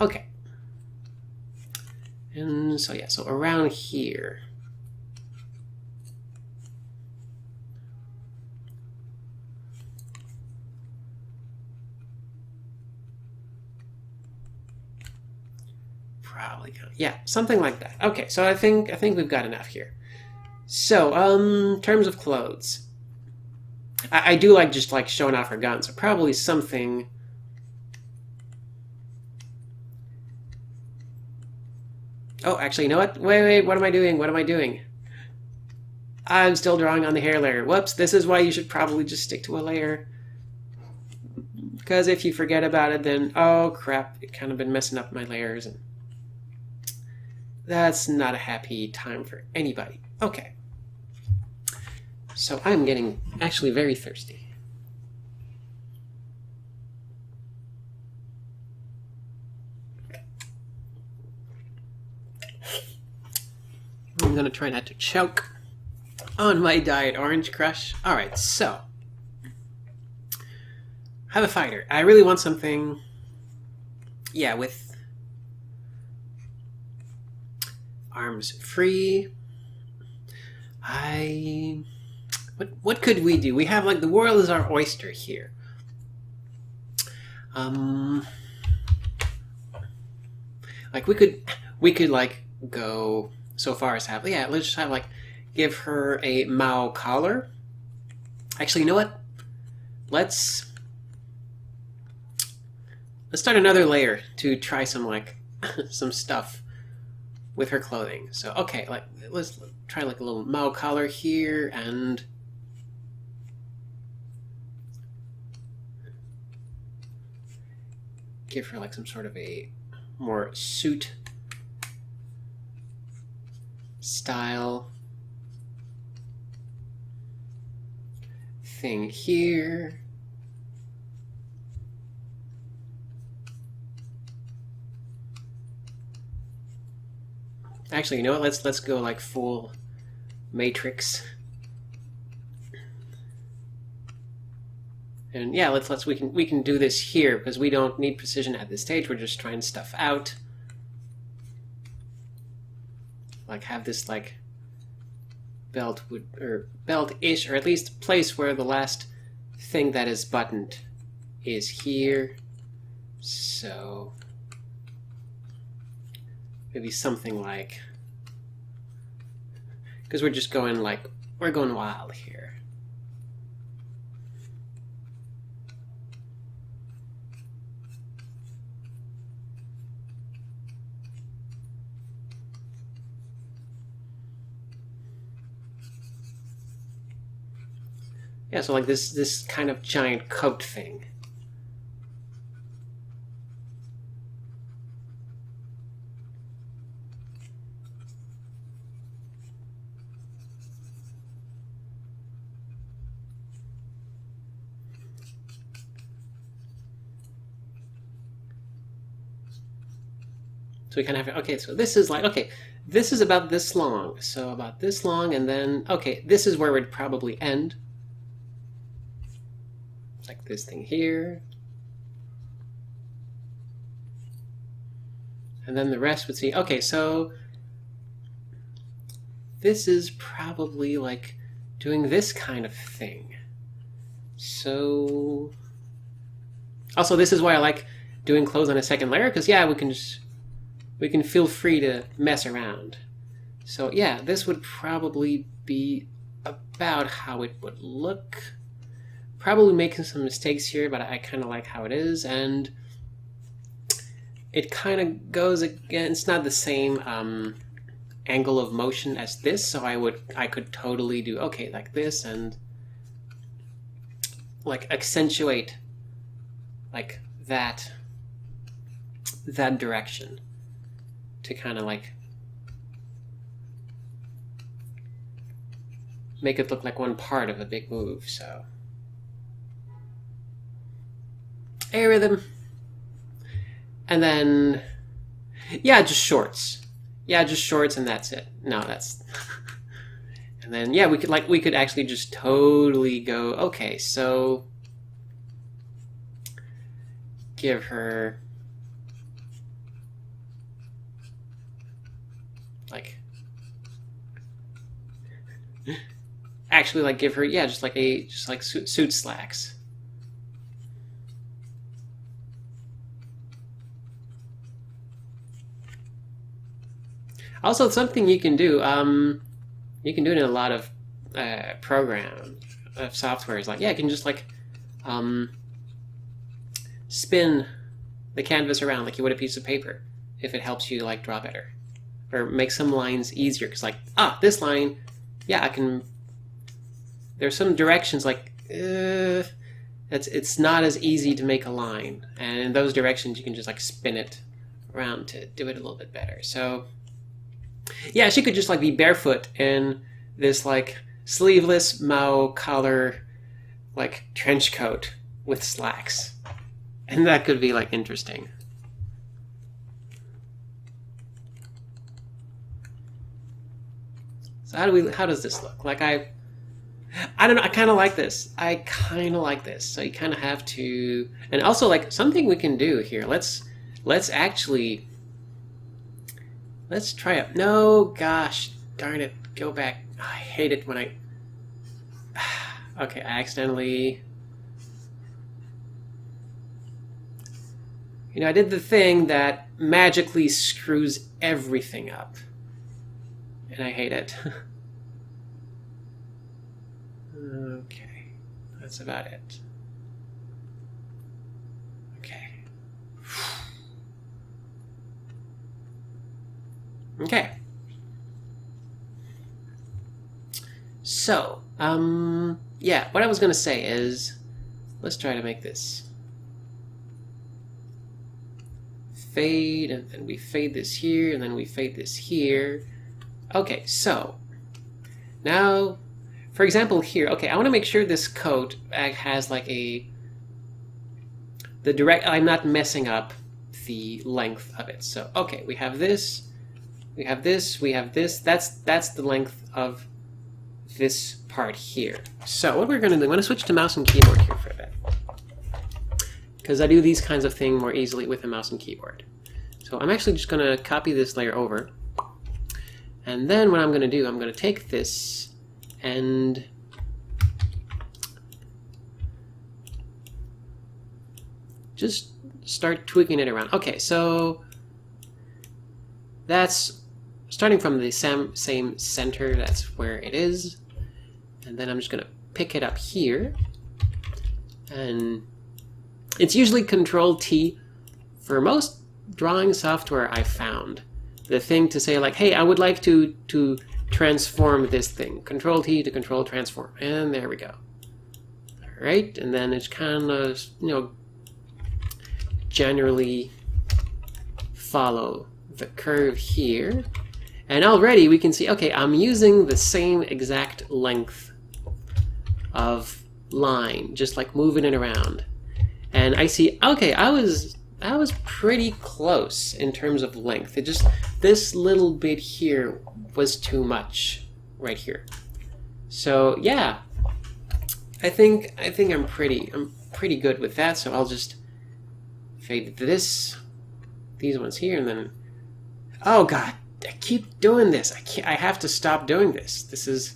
A: Okay. And so, yeah, so around here. Probably, yeah, something like that. Okay, so I think we've got enough here. So, in terms of clothes, I do like just, like, showing off her gun, so probably something. Oh, actually, you know what? Wait, what am I doing? I'm still drawing on the hair layer. Whoops, this is why you should probably just stick to a layer. Because if you forget about it, then, oh crap, it kind of been messing up my layers, and that's not a happy time for anybody. Okay. So I'm getting actually very thirsty. I'm gonna try not to choke on my Diet Orange Crush. Alright, so have a fighter. I really want something, yeah, with arms free. What could we do? We have like the world is our oyster here. Like we could like go so far as have, yeah, let's just have like give her a Mao collar. Actually, you know what? Let's start another layer to try some like some stuff with her clothing. So okay, like let's try like a little Mao collar here and give her like some sort of a more suit style thing here. Actually, you know what? Let's go like full matrix. And yeah, we can do this here because we don't need precision at this stage. We're just trying stuff out. Like have this like belt-ish, or at least place where the last thing that is buttoned is here. So maybe something like, because we're just going like, we're going wild here. Yeah, so like this kind of giant coat thing. So we kind of have, okay, so this is like, okay, this is about this long. So about this long, and then, okay, this is where we'd probably end. Like this thing here. And then the rest would see, okay, so this is probably like doing this kind of thing. So also this is why I like doing clothes on a second layer, because yeah, we can feel free to mess around. So yeah, this would probably be about how it would look. Probably making some mistakes here, but I kind of like how it is, and it kind of goes again. It's not the same angle of motion as this, so I could totally do okay like this and like accentuate like that direction to kind of like make it look like one part of a big move. So A rhythm, and then yeah, just shorts. Yeah, just shorts, and that's it. No, that's and then yeah, we could actually just totally go, okay, so give her like actually like give her, yeah, just like suit slacks. Also, something you can do, you can do it in a lot of programs, of softwares. Like, yeah, you can just like spin the canvas around like you would a piece of paper if it helps you like draw better, or make some lines easier. Because like, this line, yeah, I can. There's some directions like it's not as easy to make a line, and in those directions you can just like spin it around to do it a little bit better. So yeah, she could just like be barefoot in this like sleeveless Mao collar like trench coat with slacks, and that could be like interesting. So how does this look? Like I don't know, I kind of like this. So you kind of have to, and also like something we can do here. Let's actually, let's try it. No, gosh, darn it. Go back. I hate it when okay, I accidentally, I did the thing that magically screws everything up. And I hate it. Okay, that's about it. Okay. Okay. So, yeah, what I was going to say is, let's try to make this fade, and then we fade this here, and then we fade this here. Okay, so now, for example, here, okay, I want to make sure this coat has like I'm not messing up the length of it. So, okay, we have this, we have this, we have this. That's the length of this part here. So what we're going to do, I'm going to switch to mouse and keyboard here for a bit, because I do these kinds of things more easily with a mouse and keyboard. So I'm actually just going to copy this layer over. And then what I'm going to do, I'm going to take this and just start tweaking it around. Okay, so that's starting from the same center, that's where it is. And then I'm just going to pick it up here. And it's usually Control-T for most drawing software I found. The thing to say like, hey, I would like to transform this thing. Control-T to control transform. And there we go. All right, and then it's kind of, generally follow the curve here. And already we can see, okay, I'm using the same exact length of line, just like moving it around. And I see, okay, I was pretty close in terms of length. It just, this little bit here was too much right here. So yeah, I think I'm pretty good with that. So I'll just fade these ones here, and then, oh god, I keep doing this. I have to stop doing this. This is,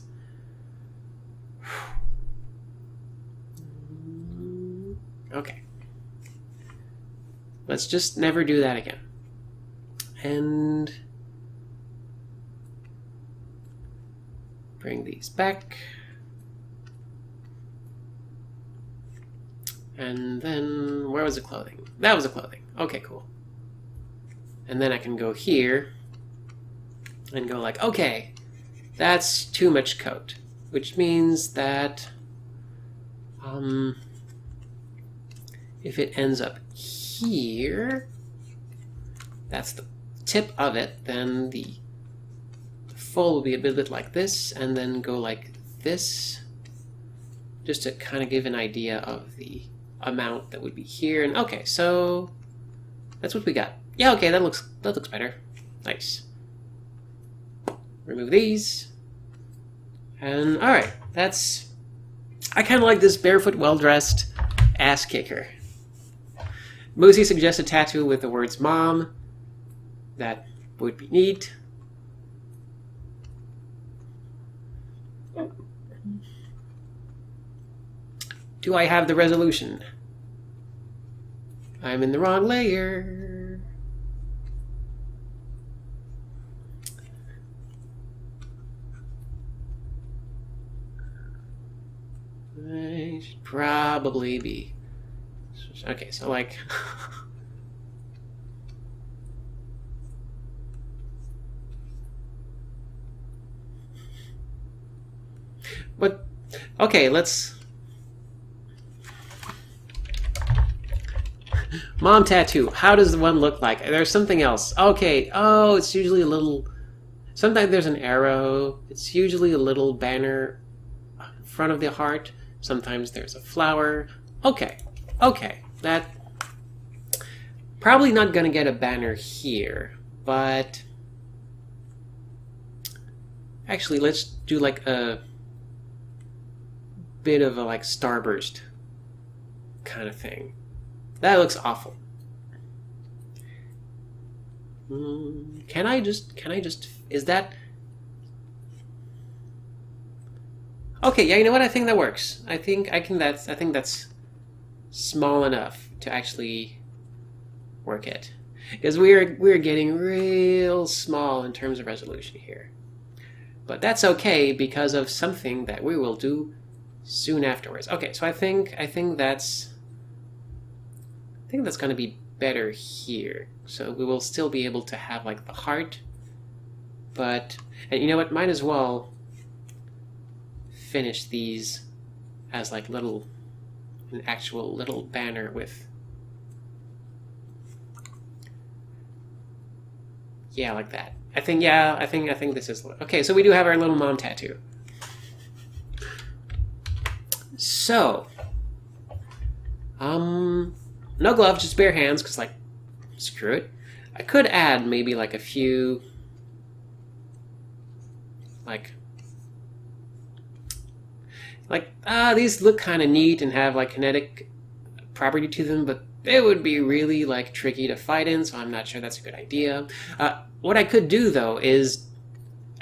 A: okay. Let's just never do that again. And bring these back. And then, where was the clothing? That was the clothing. Okay, cool. And then I can go here and go like, okay, that's too much coat, which means that if it ends up here, that's the tip of it, then the full will be a bit like this, and then go like this, just to kind of give an idea of the amount that would be here. And okay, so that's what we got. Yeah, okay, that looks better. Nice. Remove these. And alright, I kind of like this barefoot, well-dressed ass kicker. Moosey suggested tattoo with the words mom. That would be neat. Do I have the resolution? I'm in the wrong layer. I should probably be... Okay, so like... What? Okay, let's... Mom tattoo. How does the one look like? There's something else. Okay. Oh, it's usually a little... Sometimes there's an arrow. It's usually a little banner in front of the heart. Sometimes there's a flower. Okay. Okay. That... Probably not gonna get a banner here, but... Actually, let's do like a bit of a like starburst kind of thing. That looks awful. Can I just, is that... Okay, yeah, you know what? I think that works. I think that's small enough to actually work it. Because we're getting real small in terms of resolution here. But that's okay because of something that we will do soon afterwards. Okay, so I think that's going to be better here. So we will still be able to have like the heart, but, and you know what, might as well finish these as like an actual little banner with, yeah, like that. I think this is, okay, so we do have our little mom tattoo. So, no gloves, just bare hands, because, like, screw it. I could add maybe, like, a few, these look kind of neat and have, like, kinetic property to them, but it would be really, like, tricky to fight in, so I'm not sure that's a good idea. What I could do, though, is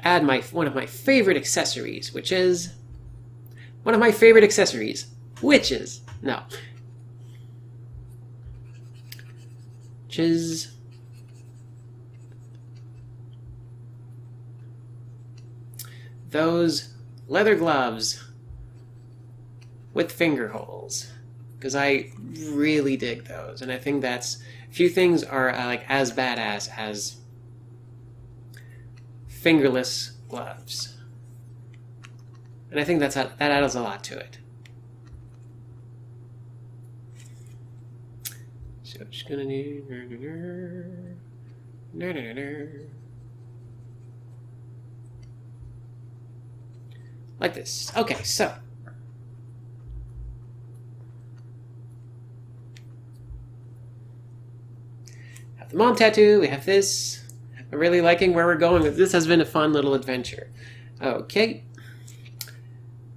A: add one of my favorite accessories, which is... One of my favorite accessories. Witches. No. Which is... those leather gloves with finger holes. Because I really dig those, and I think that's... Few things are, like, as badass as fingerless gloves. And I think that adds a lot to it. So I'm just gonna do... like this. Okay, so... have the mom tattoo, we have this. I'm really liking where we're going with this. Has been a fun little adventure. Okay.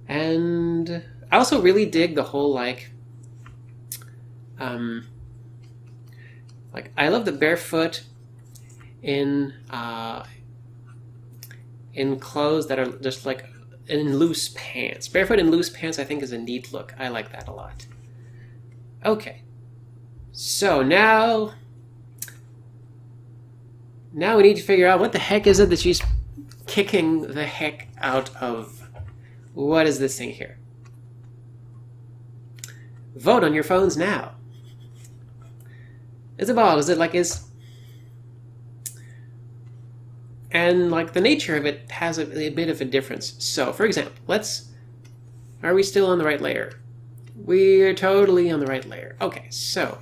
A: And I also really dig the whole, like I love the barefoot in clothes that are just like in loose pants. Barefoot in loose pants, I think, is a neat look. I like that a lot. Okay. So now we need to figure out what the heck is it that she's kicking the heck out of. What is this thing here? Vote on your phones now. It's a ball. Is it like is... And like the nature of it has a bit of a difference. So, for example, are we still on the right layer? We're totally on the right layer. Okay, so...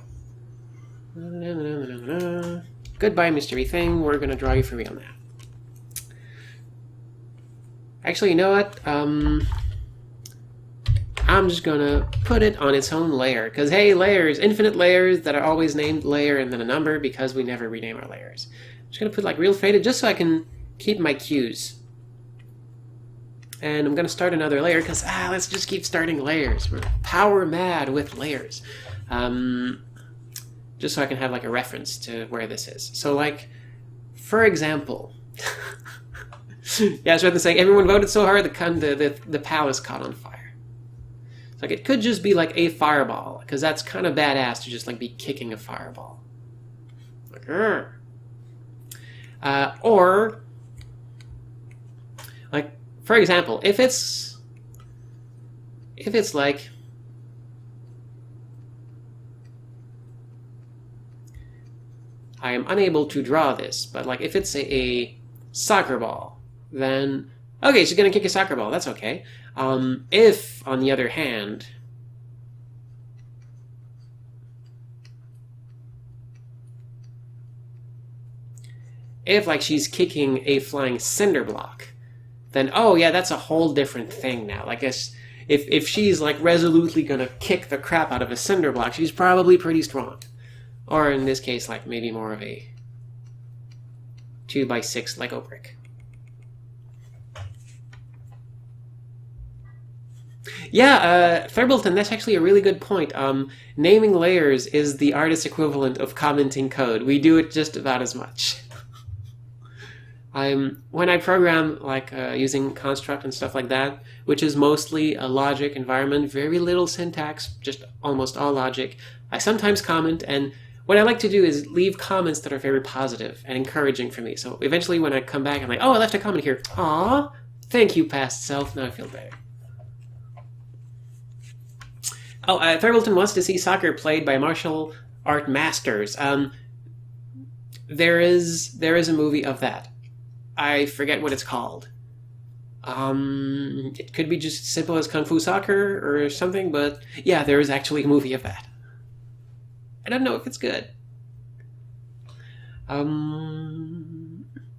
A: Goodbye, mystery thing. We're going to draw you for me on that. Actually, you know what? I'm just gonna put it on its own layer. Because, hey, layers, infinite layers that are always named layer and then a number because we never rename our layers. I'm just gonna put like real faded just so I can keep my cues. And I'm gonna start another layer because, let's just keep starting layers. We're power mad with layers. Just so I can have like a reference to where this is. So like, for example... Yeah, it's rather than saying everyone voted so hard the palace caught on fire. It's like it could just be like a fireball, because that's kind of badass to just like be kicking a fireball. Like, or like, for example, if it's like I am unable to draw this, but like if it's a soccer ball, then, okay, she's going to kick a soccer ball. That's okay. If, on the other hand, If like she's kicking a flying cinder block, then oh yeah, that's a whole different thing now. Like if she's like resolutely gonna kick the crap out of a cinder block, she's probably pretty strong. Or in this case, like maybe more of a 2x6 Lego brick. Yeah, Thurbleton, that's actually a really good point. Naming layers is the artist equivalent of commenting code. We do it just about as much. When I program like using construct and stuff like that, which is mostly a logic environment, very little syntax, just almost all logic, I sometimes comment, and what I like to do is leave comments that are very positive and encouraging for me. So eventually when I come back, I'm like, oh, I left a comment here. Aw, thank you, past self. Now I feel better. Oh, Thurbleton wants to see soccer played by martial art masters. There is a movie of that. I forget what it's called. It could be just as simple as Kung Fu Soccer or something, but yeah, there is actually a movie of that. I don't know if it's good.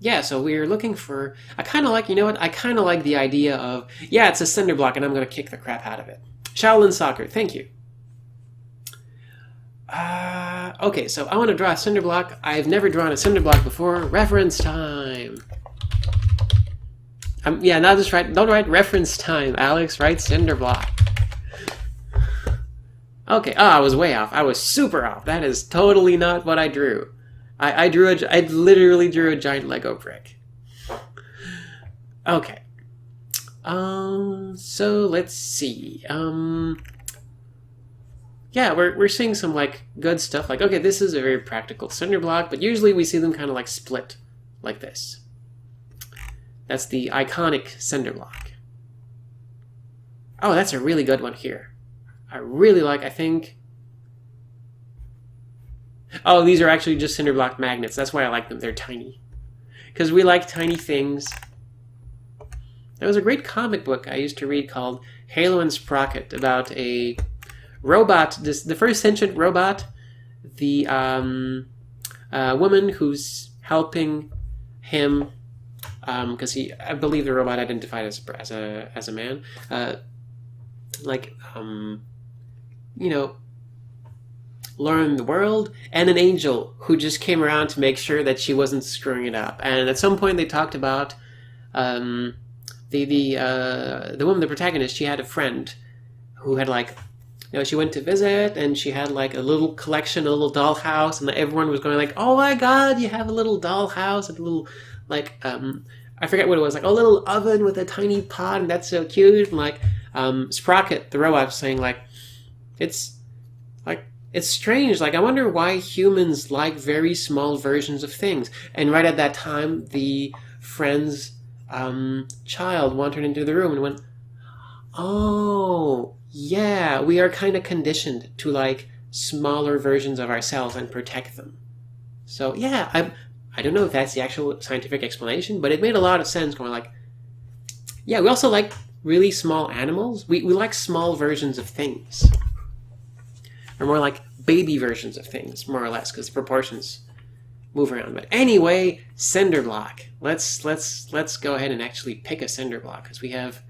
A: Yeah, so we're looking for... I kind of like, you know what? I kind of like the idea of, yeah, it's a cinder block and I'm going to kick the crap out of it. Shaolin Soccer, thank you. Okay, so I want to draw a cinder block. I've never drawn a cinder block before. Reference time. Yeah, not just write. Don't write reference time, Alex. Write cinder block. Okay. Oh, I was way off. I was super off. That is totally not what I drew. I literally drew a giant Lego brick. Okay. So let's see. Yeah, we're seeing some like good stuff. Like, okay, this is a very practical cinder block, but usually we see them kind of like split like this. That's the iconic cinder block. Oh, that's a really good one here. I really like, I think... Oh, these are actually just cinder block magnets. That's why I like them. They're tiny. Because we like tiny things. There was a great comic book I used to read called Halo and Sprocket about a robot, the first sentient robot, the woman who's helping him, because I believe the robot identified as a man, you know, learn the world, and an angel who just came around to make sure that she wasn't screwing it up. And at some point they talked about the woman, the protagonist. She had a friend who had like, you know, she went to visit and she had like a little collection, a little dollhouse, and everyone was going like, "Oh my God, you have a little dollhouse, a little like I forget what it was, like a little oven with a tiny pot, and that's so cute." And like Sprocket, the robot, was saying like, it's strange. Like, I wonder why humans like very small versions of things. And right at that time, the friend's child wandered into the room and went, "Oh, yeah, we are kind of conditioned to like smaller versions of ourselves and protect them." So yeah, I don't know if that's the actual scientific explanation, but it made a lot of sense. Going like, yeah, we also like really small animals. We like small versions of things. Or more like baby versions of things, more or less, because the proportions move around. But anyway, cinder block. Let's go ahead and actually pick a cinder block, because we have.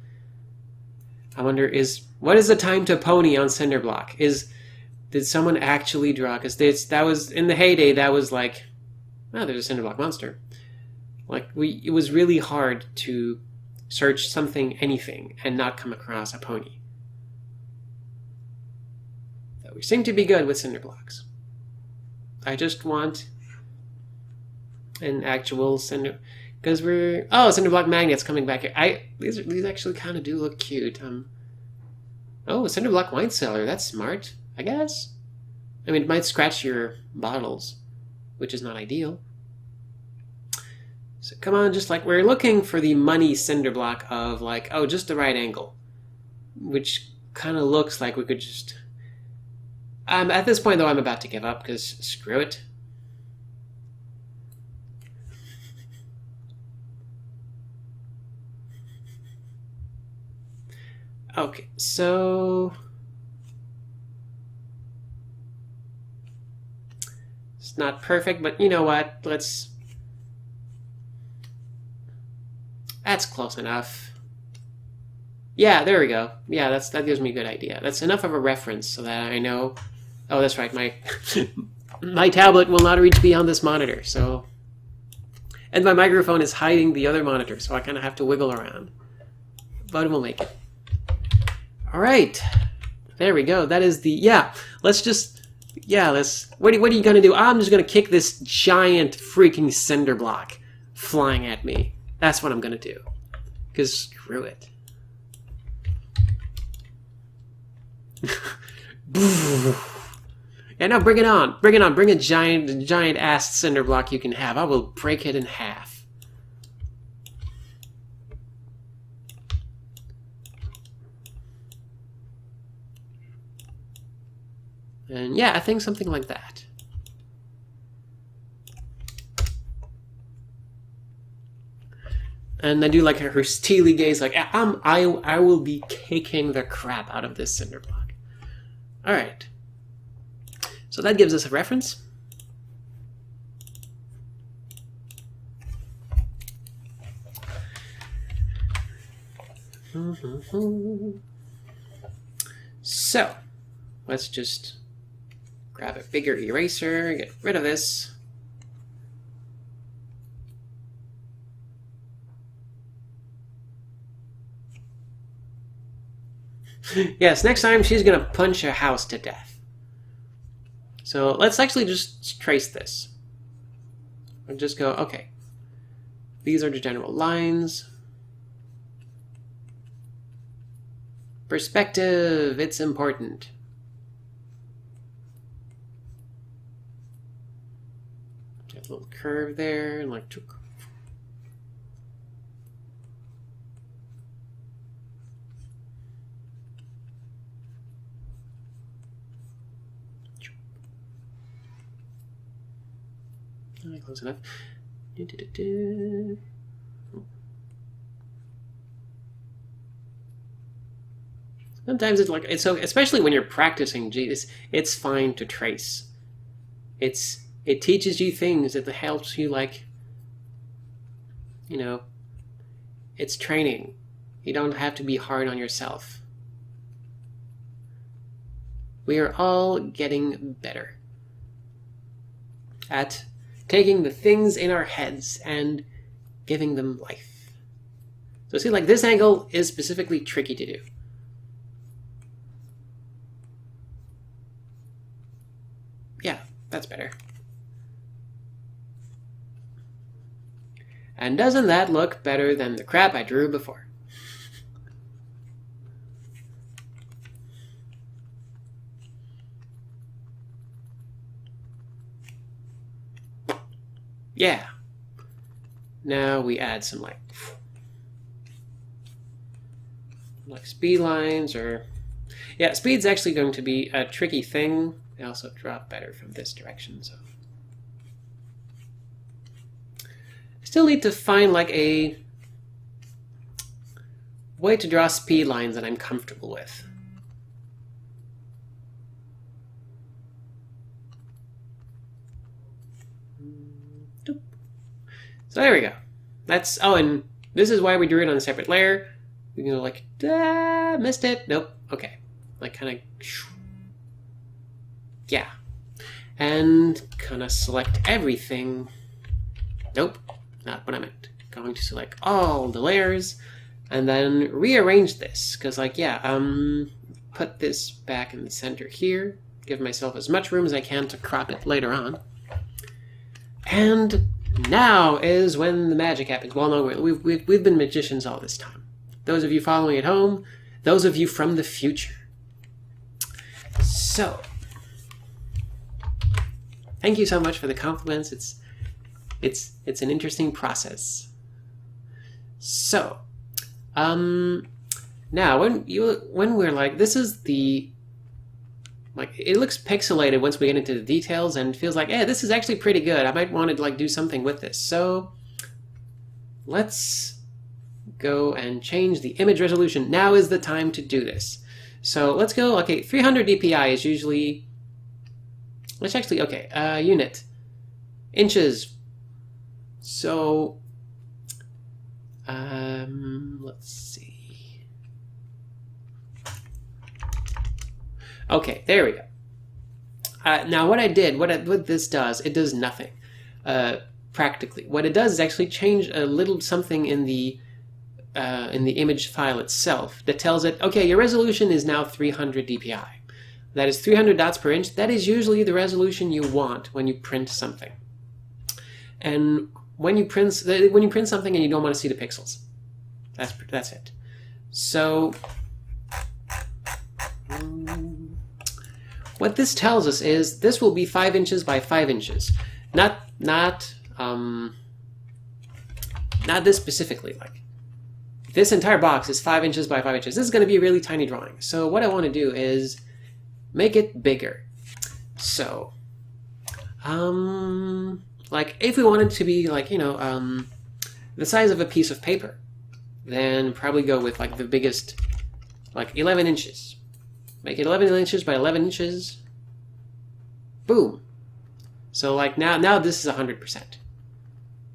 A: I wonder, what is the time to pony on cinder block? Did someone actually draw? Because that was in the heyday. That was like, oh, there's a cinder block monster. Like it was really hard to search anything, and not come across a pony. We seem to be good with cinder blocks. I just want an actual cinder, because cinder block magnets coming back here. These actually kind of do look cute. Oh, a cinder block wine cellar. That's smart, I guess. I mean, it might scratch your bottles, which is not ideal. So come on, just like we're looking for the money cinder block of like, oh, just the right angle, which kind of looks like we could just. At this point, though, I'm about to give up, because screw it. Okay, so... It's not perfect, but you know what? Let's That's close enough. Yeah, there we go. Yeah, that gives me a good idea. That's enough of a reference so that I know. Oh, that's right. My my tablet will not reach beyond this monitor. So, and my microphone is hiding the other monitor, so I kind of have to wiggle around. But we'll make it. All right, there we go. That is the Let's just let's. What are you gonna do? I'm just gonna kick this giant freaking cinder block flying at me. That's what I'm gonna do. Cause screw it. Yeah, no, bring it on. Bring it on. Bring a giant ass cinder block you can have. I will break it in half. And yeah, I think something like that. And I do like her steely gaze, like I will be caking the crap out of this cinder block. All right. So that gives us a reference. So let's just grab a bigger eraser, get rid of this. Yes, next time she's gonna punch a house to death. So let's actually just trace this. And just go, okay. These are the general lines. Perspective, it's important. A little curve there, and like close enough. Sometimes it's so, especially when you're practicing, it's fine to trace. It teaches you things. It helps you, like, you know, it's training. You don't have to be hard on yourself. We are all getting better at taking the things in our heads and giving them life. So see, like, this angle is specifically tricky to do. Yeah, that's better. And doesn't that look better than the crap I drew before? Yeah. Now we add some like speed lines, or yeah, speed's actually going to be a tricky thing. They also drop better from this direction, so I still need to find like a way to draw speed lines that I'm comfortable with. So there we go. That's, oh, and this is why we drew it on a separate layer. We can go like, missed it. Nope. Okay. Like kind of, yeah. And kind of select everything. Nope. Not what I meant. Going to select all the layers and then rearrange this. Because like, yeah, put this back in the center here. Give myself as much room as I can to crop it later on. And now is when the magic happens. Well, no, we've been magicians all this time. Those of you following at home, those of you from the future. So, thank you so much for the compliments. It's an interesting process. So, now when we're like, this is the, like, it looks pixelated once we get into the details and feels like, hey, this is actually pretty good. I might want to like do something with this. So let's go and change the image resolution. Now is the time to do this. So let's go, okay, 300 dpi is usually, let's actually, okay, unit, inches. So Let's see. Okay, there we go. Now what I did, what this does, it does nothing. Practically, what it does is actually change a little something in the image file itself that tells it, okay, your resolution is now 300 dpi. That is 300 dots per inch. That is usually the resolution you want when you print something. And when you print something and you don't want to see the pixels, that's it. So what this tells us is this will be 5 inches by 5 inches, not this specifically. Like this entire box is 5 inches by 5 inches. This is going to be a really tiny drawing. So what I want to do is make it bigger. So, like if we wanted to be like, the size of a piece of paper, then probably go with like the biggest, like 11 inches. Make it 11 inches by 11 inches. Boom. So like now this is 100%.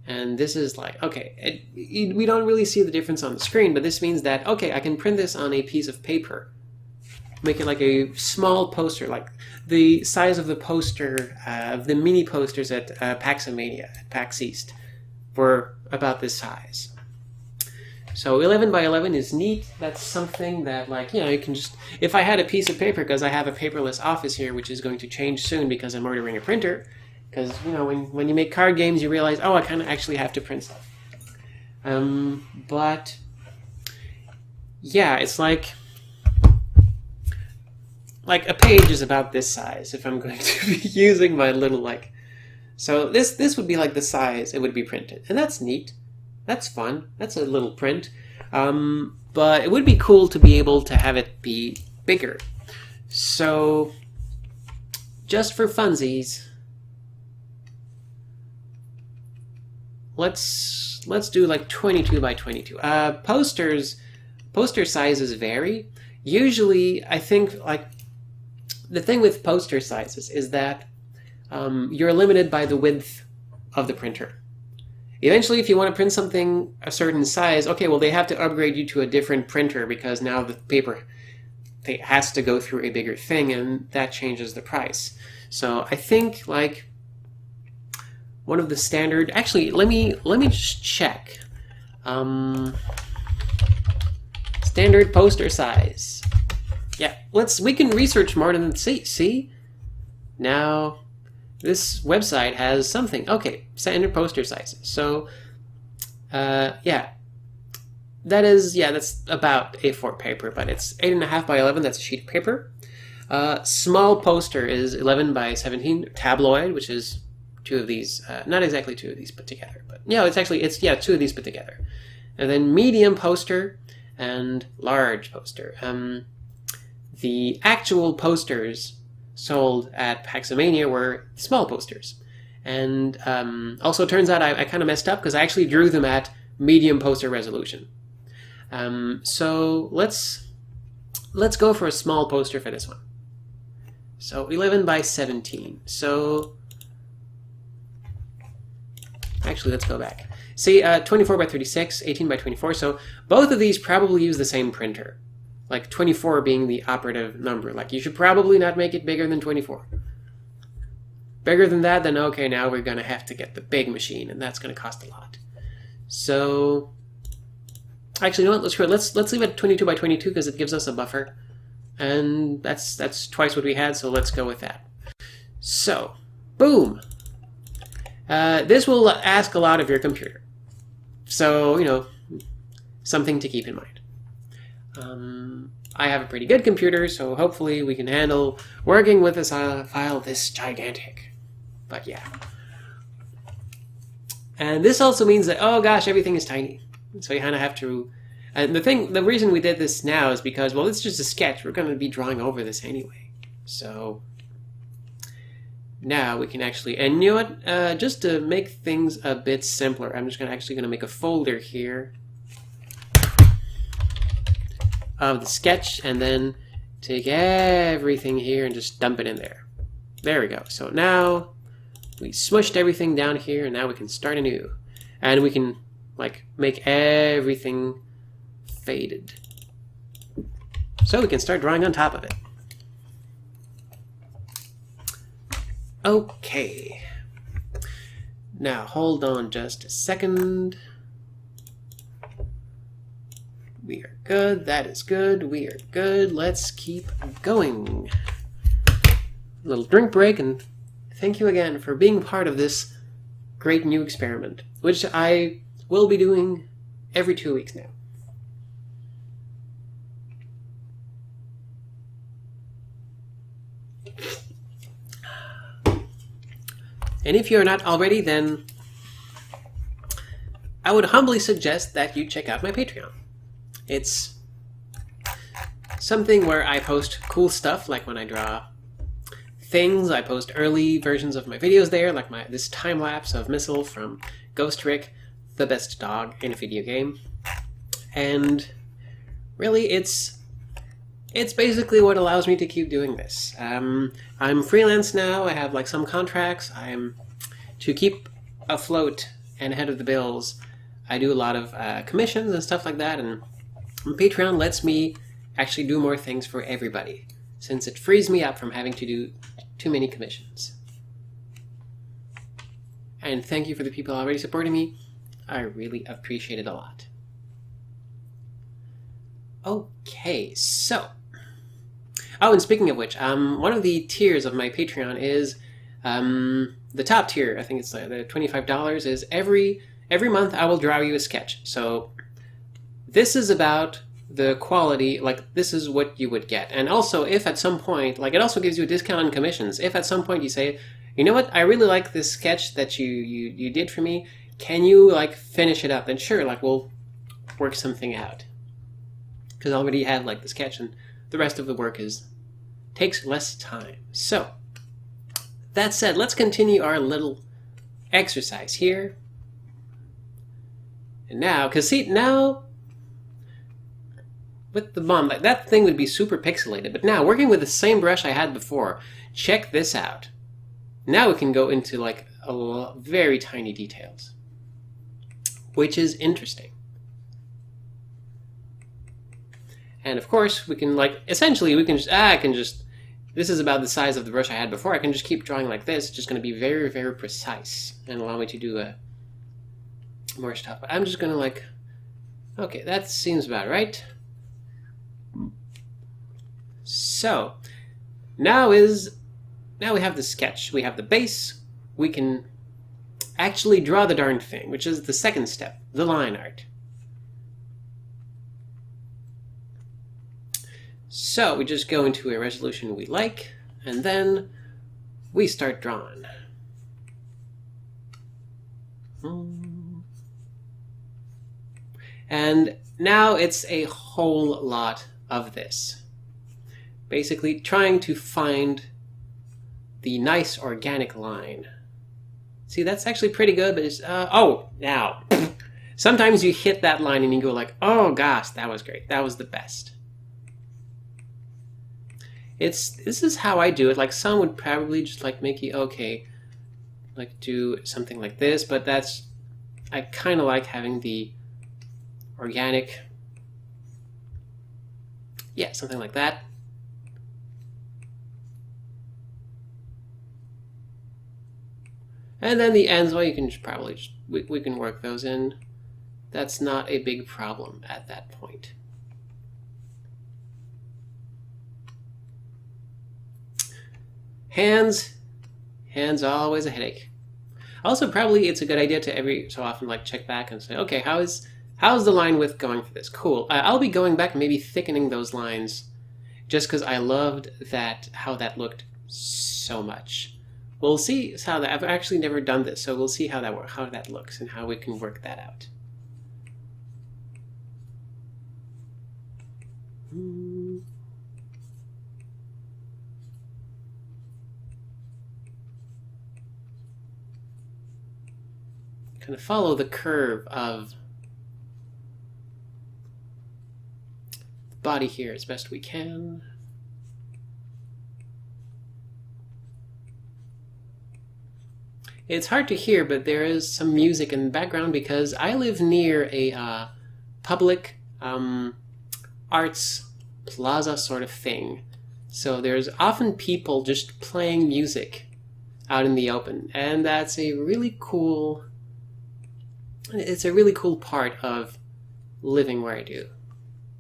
A: And this is like, okay, we don't really see the difference on the screen, but this means that, okay, I can print this on a piece of paper. Make it like a small poster, like the size of the poster, of the mini posters at Paxomania, at PAX East, were about this size. So 11 by 11 is neat. That's something that, like, you can just, if I had a piece of paper, because I have a paperless office here, which is going to change soon because I'm ordering a printer, because, when you make card games, you realize, oh, I kind of actually have to print stuff. But, yeah, it's like a page is about this size if I'm going to be using my little, like... So this would be like the size it would be printed. And that's neat. That's fun. That's a little print. But it would be cool to be able to have it be bigger. So, just for funsies, let's do like 22 by 22. Poster sizes vary. Usually, I think, like, the thing with poster sizes is that you're limited by the width of the printer. Eventually, if you want to print something a certain size, okay, well, they have to upgrade you to a different printer because now the paper has to go through a bigger thing, and that changes the price. So I think, like, one of the standard... Actually, let me just check. Standard poster size. Yeah, we can research more than see. Now, this website has something. Okay, standard poster sizes. So, yeah, that's about A4 paper, but it's 8.5 by 11. That's a sheet of paper. Small poster is 11 by 17. Tabloid, which is two of these, not exactly two of these put together, but two of these put together. And then medium poster and large poster. The actual posters sold at Paxomania were small posters. And also it turns out I kind of messed up because I actually drew them at medium poster resolution. So let's go for a small poster for this one. So 11 by 17. So actually, let's go back. See, 24 by 36, 18 by 24. So both of these probably use the same printer. Like 24 being the operative number. Like, you should probably not make it bigger than 24. Bigger than that, then okay, now we're going to have to get the big machine, and that's going to cost a lot. So, actually, you know what? Let's leave it 22 by 22 because it gives us a buffer. And that's twice what we had, so let's go with that. So, boom! This will ask a lot of your computer. So, something to keep in mind. I have a pretty good computer, so hopefully we can handle working with this file this gigantic. But yeah. And this also means that, oh gosh, everything is tiny. So you kind of have to... And the reason we did this now is because, well, it's just a sketch. We're going to be drawing over this anyway. So now we can actually... And you know what? Just to make things a bit simpler, I'm just actually going to make a folder here of the sketch, and then take everything here and just dump it in there. There we go. So now we smushed everything down here, and now we can start anew. And we can like make everything faded. So we can start drawing on top of it. Okay. Now hold on just a second. We are good. That is good. We are good. Let's keep going. A little drink break, and thank you again for being part of this great new experiment, which I will be doing every 2 weeks now. And if you're not already, then I would humbly suggest that you check out my Patreon. It's something where I post cool stuff, like when I draw things. I post early versions of my videos there, like this time lapse of Missile from Ghost Rick, the best dog in a video game. And really, it's basically what allows me to keep doing this. I'm freelance now. I have like some contracts. To keep afloat and ahead of the bills, I do a lot of commissions and stuff like that, and Patreon lets me actually do more things for everybody, since it frees me up from having to do too many commissions. And thank you for the people already supporting me. I really appreciate it a lot. Okay, so... Oh, and speaking of which, one of the tiers of my Patreon is the top tier. I think it's the $25 is every month I will draw you a sketch. So this is about the quality, like this is what you would get. And also, if at some point, like it also gives you a discount on commissions. If at some point you say, you know what, I really like this sketch that you did for me. Can you like finish it up? Then sure, like we'll work something out. Because I already have like the sketch, and the rest of the work takes less time. So that said, let's continue our little exercise here. And now, because see, now with the bomb, like that thing would be super pixelated. But now, working with the same brush I had before, check this out. Now we can go into like very tiny details, which is interesting. And of course, we can like, essentially, we can just, this is about the size of the brush I had before. I can just keep drawing like this. It's just going to be very, very precise and allow me to do more stuff. But I'm just going to like, okay, that seems about right. So now we have the sketch. We have the base. We can actually draw the darn thing, which is the second step, the line art. So we just go into a resolution we like, and then we start drawing. And now it's a whole lot of this. Basically trying to find the nice organic line. See, that's actually pretty good, but it's, oh, now. Sometimes you hit that line and you go like, oh gosh, that was great. That was the best. This is how I do it. Like some would probably just like make you, okay, like do something like this, but I kind of like having the organic, yeah, something like that. And then the ends, well, you can just probably just, we can work those in. That's not a big problem at that point. Hands always a headache. Also, probably it's a good idea to every so often like check back and say, okay, how's the line width going for this? Cool. I'll be going back, maybe thickening those lines, just because I loved how that looked so much. We'll see how that. I've actually never done this, so we'll see how that looks and how we can work that out. Kind of follow the curve of the body here as best we can. it's hard to hear, but there is some music in the background because I live near a public arts plaza sort of thing. So there's often people just playing music out in the open, and that's a really cool. It's a really cool part of living where I do.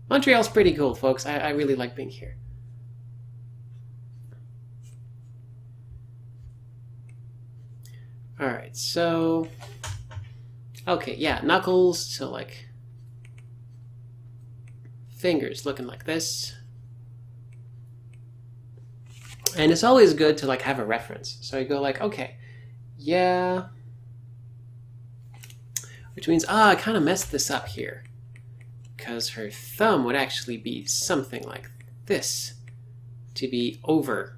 A: Montreal's pretty cool, folks. I really like being here. Alright, so... Okay, yeah, knuckles, so like... Fingers looking like this. And it's always good to like have a reference. So you go like, okay, yeah... Which means, I kind of messed this up here. Because her thumb would actually be something like this. To be over.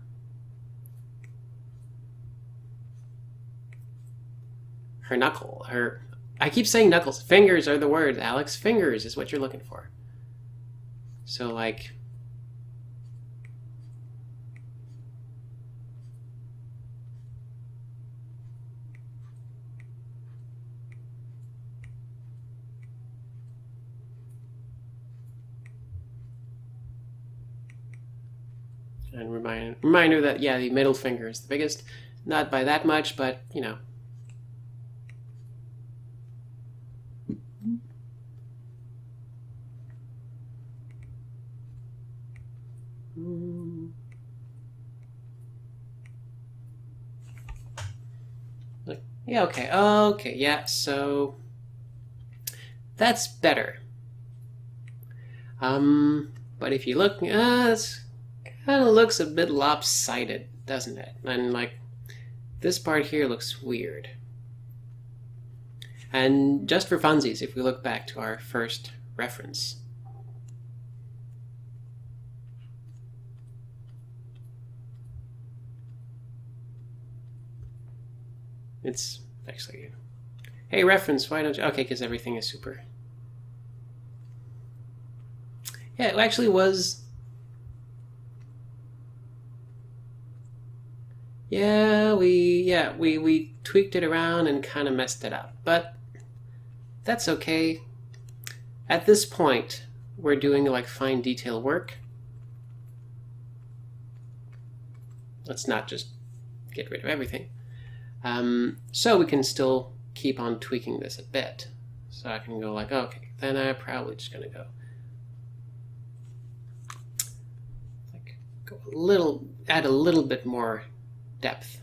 A: Her knuckle. I keep saying knuckles. Fingers are the word, Alex. Fingers is what you're looking for. So like... And reminder that, yeah, the middle finger is the biggest. Not by that much, but, you know. Yeah, okay. Okay, yeah, so... That's better. But if you look... it's kind of looks a bit lopsided, doesn't it? And like this part here looks weird. And just for funsies, if we look back to our first reference, it's actually, hey reference, why don't you? Okay, because everything is super. Yeah, it actually was. Yeah, we tweaked it around and kind of messed it up, but that's okay. At this point, we're doing like fine detail work. Let's not just get rid of everything. So we can still keep on tweaking this a bit. So I can go like, okay, then I'm probably just gonna go like add a little bit more depth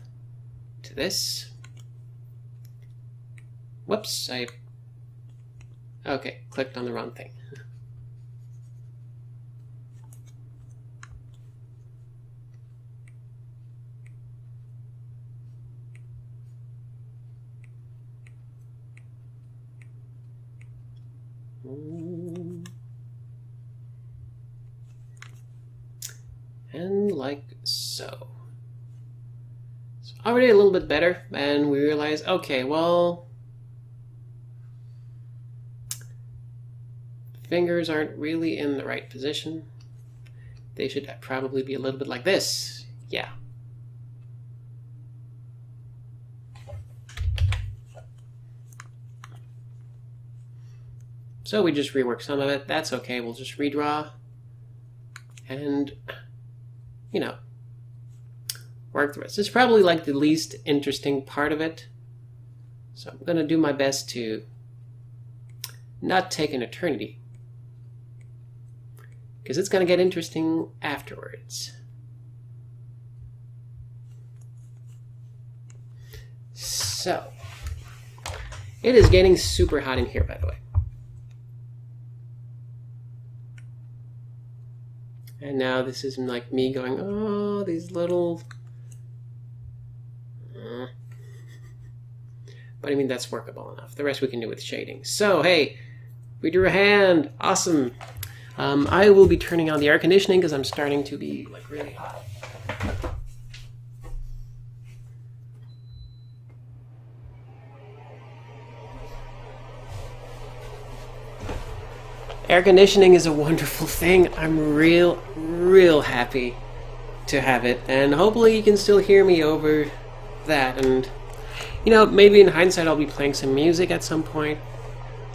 A: to this. Whoops, okay, clicked on the wrong thing. And like so. Already a little bit better, and we realize, okay, well, fingers aren't really in the right position. They should probably be a little bit like this. Yeah. So we just rework some of it. That's okay. We'll just redraw and, you know, work the rest. It's probably like the least interesting part of it. So I'm going to do my best to not take an eternity, because it's going to get interesting afterwards. So, it is getting super hot in here, by the way. And now this is like me going, oh, these little... But I mean, that's workable enough. The rest we can do with shading. So, hey, we drew a hand. Awesome. I will be turning on the air conditioning because I'm starting to be like really hot. Air conditioning is a wonderful thing. I'm real happy to have it. And hopefully you can still hear me over that. And, you know, maybe in hindsight I'll be playing some music at some point.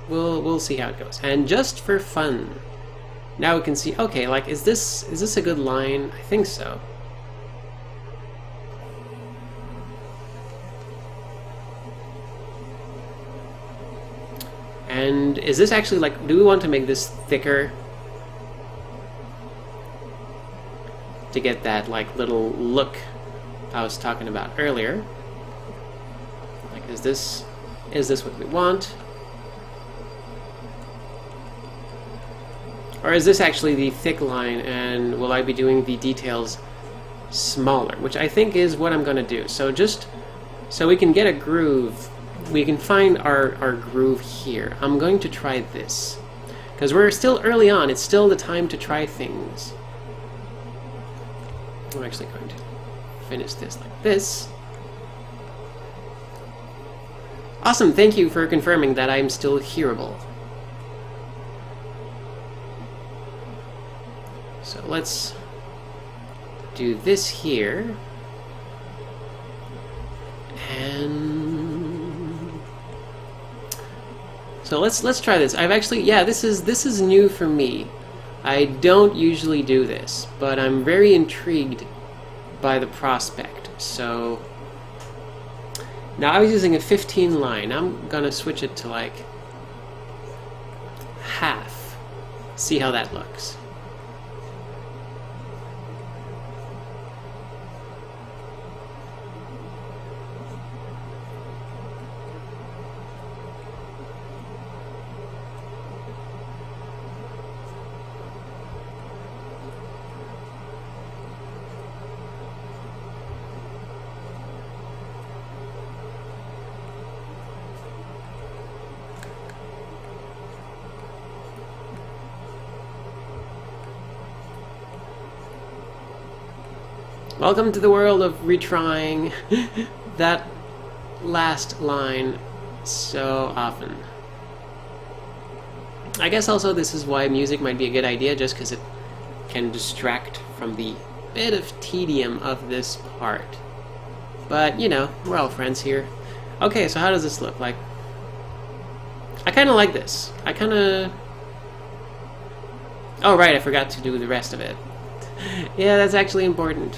A: We'll see how it goes. And just for fun, now we can see, okay, like, is this a good line? I think so. And is this actually, like, do we want to make this thicker to get that, like, little look I was talking about earlier? Like, is this what we want? Or is this actually the thick line, and will I be doing the details smaller? Which I think is what I'm going to do. So just so we can get a groove, we can find our groove here. I'm going to try this. Because we're still early on, it's still the time to try things. I'm actually going to finish this like this. Awesome, thank you for confirming that I'm still hearable. So let's do this here. And so let's try this. I've actually, yeah, this is new for me. I don't usually do this, but I'm very intrigued by the prospect. So now I was using a 15 line. I'm gonna switch it to like half. See how that looks. Welcome to the world of retrying that last line so often. I guess also this is why music might be a good idea, just because it can distract from the bit of tedium of this part. But, you know, we're all friends here. Okay, so how does this look? Like, I kind of like this. I kind of... Oh, right, I forgot to do the rest of it. Yeah, that's actually important.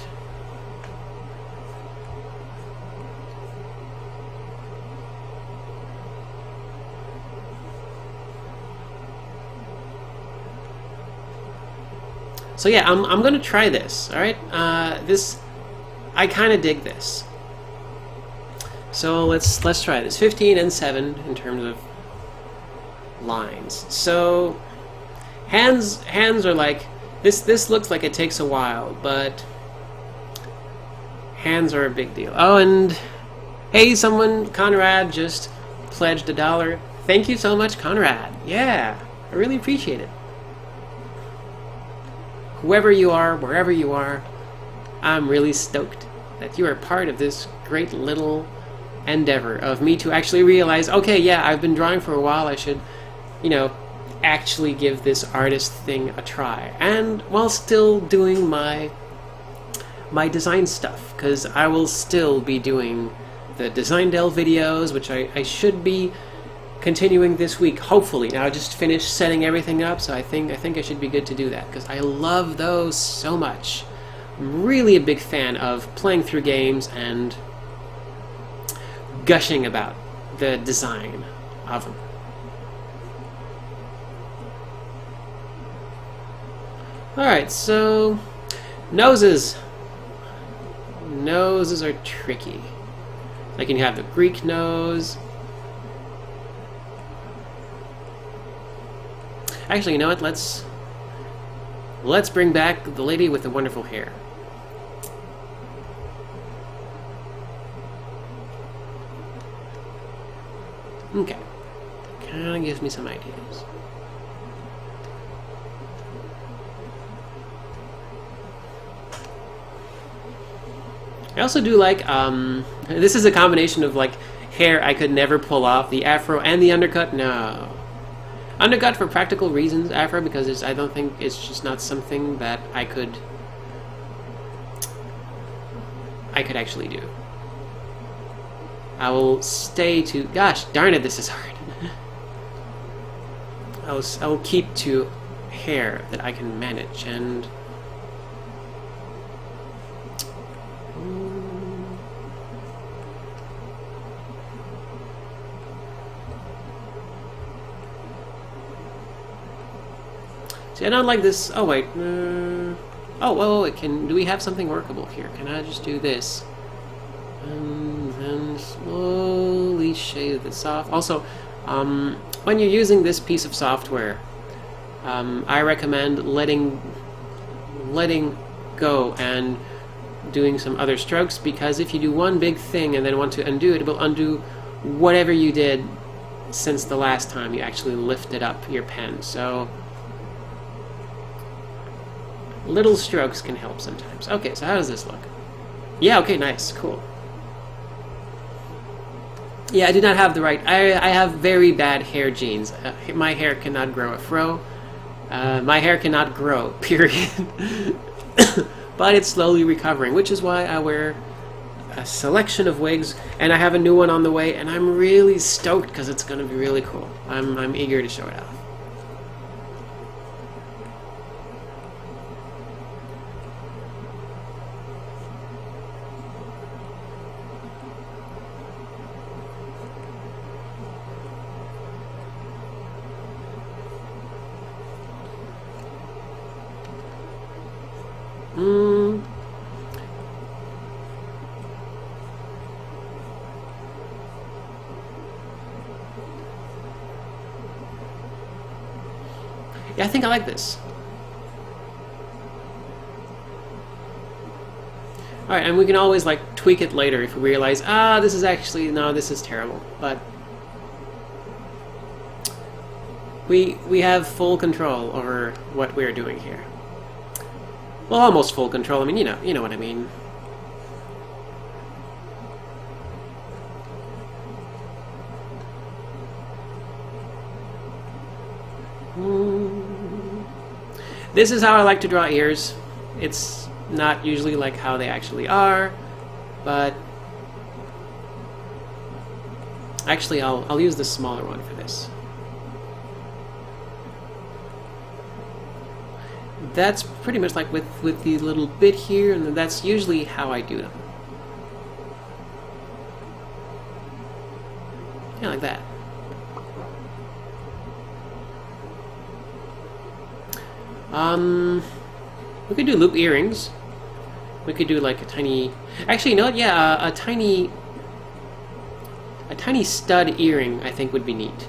A: So yeah, I'm gonna try this. All right, I kind of dig this. So let's try this. 15 and 7 in terms of lines. So hands are like this. This looks like it takes a while, but hands are a big deal. Oh, and hey, someone, Conrad, just pledged $1. Thank you so much, Conrad. Yeah, I really appreciate it. Whoever you are, wherever you are, I'm really stoked that you are part of this great little endeavor of me to actually realize, okay, yeah, I've been drawing for a while, I should, you know, actually give this artist thing a try. And while still doing my design stuff, because I will still be doing the Design Delve videos, which I should be continuing this week, hopefully. Now I just finished setting everything up, so I think I should be good to do that, because I love those so much. I'm really a big fan of playing through games and gushing about the design of them. Alright, so noses. Noses are tricky. Like, you have the Greek nose. Actually, you know what? Let's bring back the lady with the wonderful hair. Okay. Kinda gives me some ideas. I also do like, this is a combination of, like, hair I could never pull off. The afro and the undercut, no. Undercut for practical reasons, afro, because I don't think it's just not something that I could actually do. I will stay to... Gosh, darn it, this is hard. I will keep to hair that I can manage, and... See, I don't like this... Oh, wait. Oh, it can... Do we have something workable here? Can I just do this? And then slowly shade this off. Also, when you're using this piece of software, I recommend letting go and doing some other strokes, because if you do one big thing and then want to undo it, it will undo whatever you did since the last time you actually lifted up your pen. So little strokes can help sometimes. Okay, so how does this look? Yeah, okay, nice, cool. Yeah, I do not have the right... I have very bad hair genes. My hair cannot grow a fro. My hair cannot grow, period. But it's slowly recovering, which is why I wear a selection of wigs, and I have a new one on the way, and I'm really stoked because it's going to be really cool. I'm eager to show it off. Yeah, I think I like this. Alright, and we can always like tweak it later if we realize, this is actually, no, this is terrible. But we have full control over what we're doing here. Well, almost full control. I mean, you know what I mean. This is how I like to draw ears. It's not usually like how they actually are, but actually I'll use the smaller one for this. That's pretty much like with the little bit here, and that's usually how I do them. Yeah, like that. We could do loop earrings. We could do like a tiny... Actually, you know what? Yeah, a tiny stud earring I think would be neat.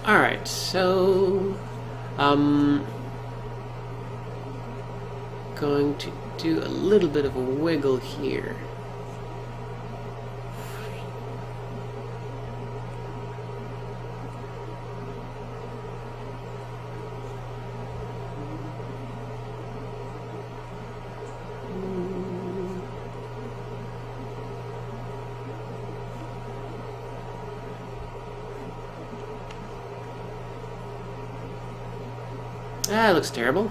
A: Alright, so... going to do a little bit of a wiggle here. That looks terrible.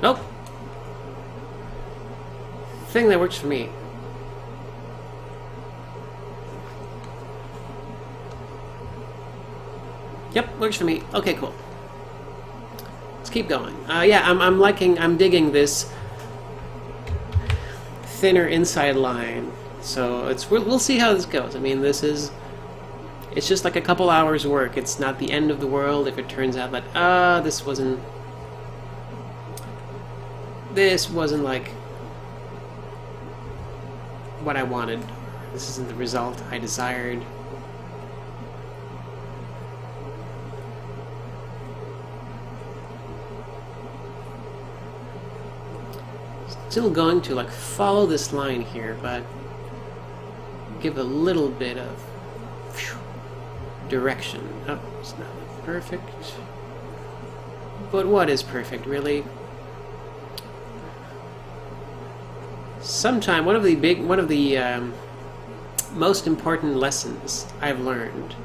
A: Nope. Thing that works for me. Yep, works for me. Okay, cool. Let's keep going. Yeah, I'm digging this thinner inside line. So we'll see how this goes. I mean, it's just like a couple hours work. It's not the end of the world if it turns out that this wasn't like what I wanted. This isn't the result I desired. Still going to like follow this line here, but give a little bit of direction. Oh, it's not perfect. But what is perfect, really? Sometime one of the most important lessons I've learned.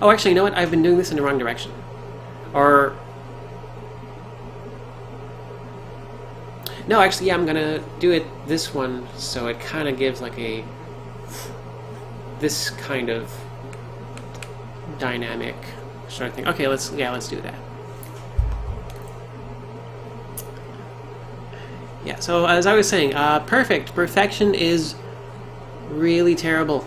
A: Oh, actually, you know what? I've been doing this in the wrong direction. Or no, actually, yeah, I'm gonna do it this one, so it kind of gives like this kind of dynamic sort of thing. Okay, let's do that. Yeah. So as I was saying, perfection is really terrible.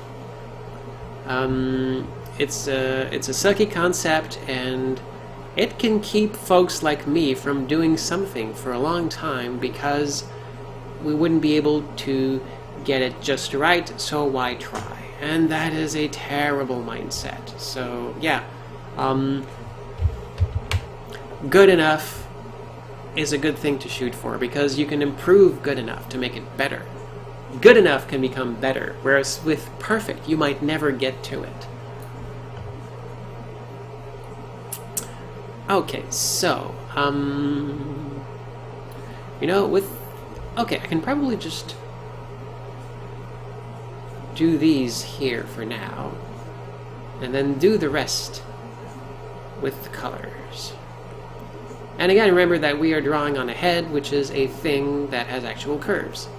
A: It's a sucky concept, and it can keep folks like me from doing something for a long time because we wouldn't be able to get it just right, so why try? And that is a terrible mindset. So yeah, good enough is a good thing to shoot for because you can improve good enough to make it better. Good enough can become better, whereas with perfect, you might never get to it. Okay, so, you know, okay, I can probably just do these here for now, and then do the rest with the colors. And again, remember that we are drawing on a head, which is a thing that has actual curves.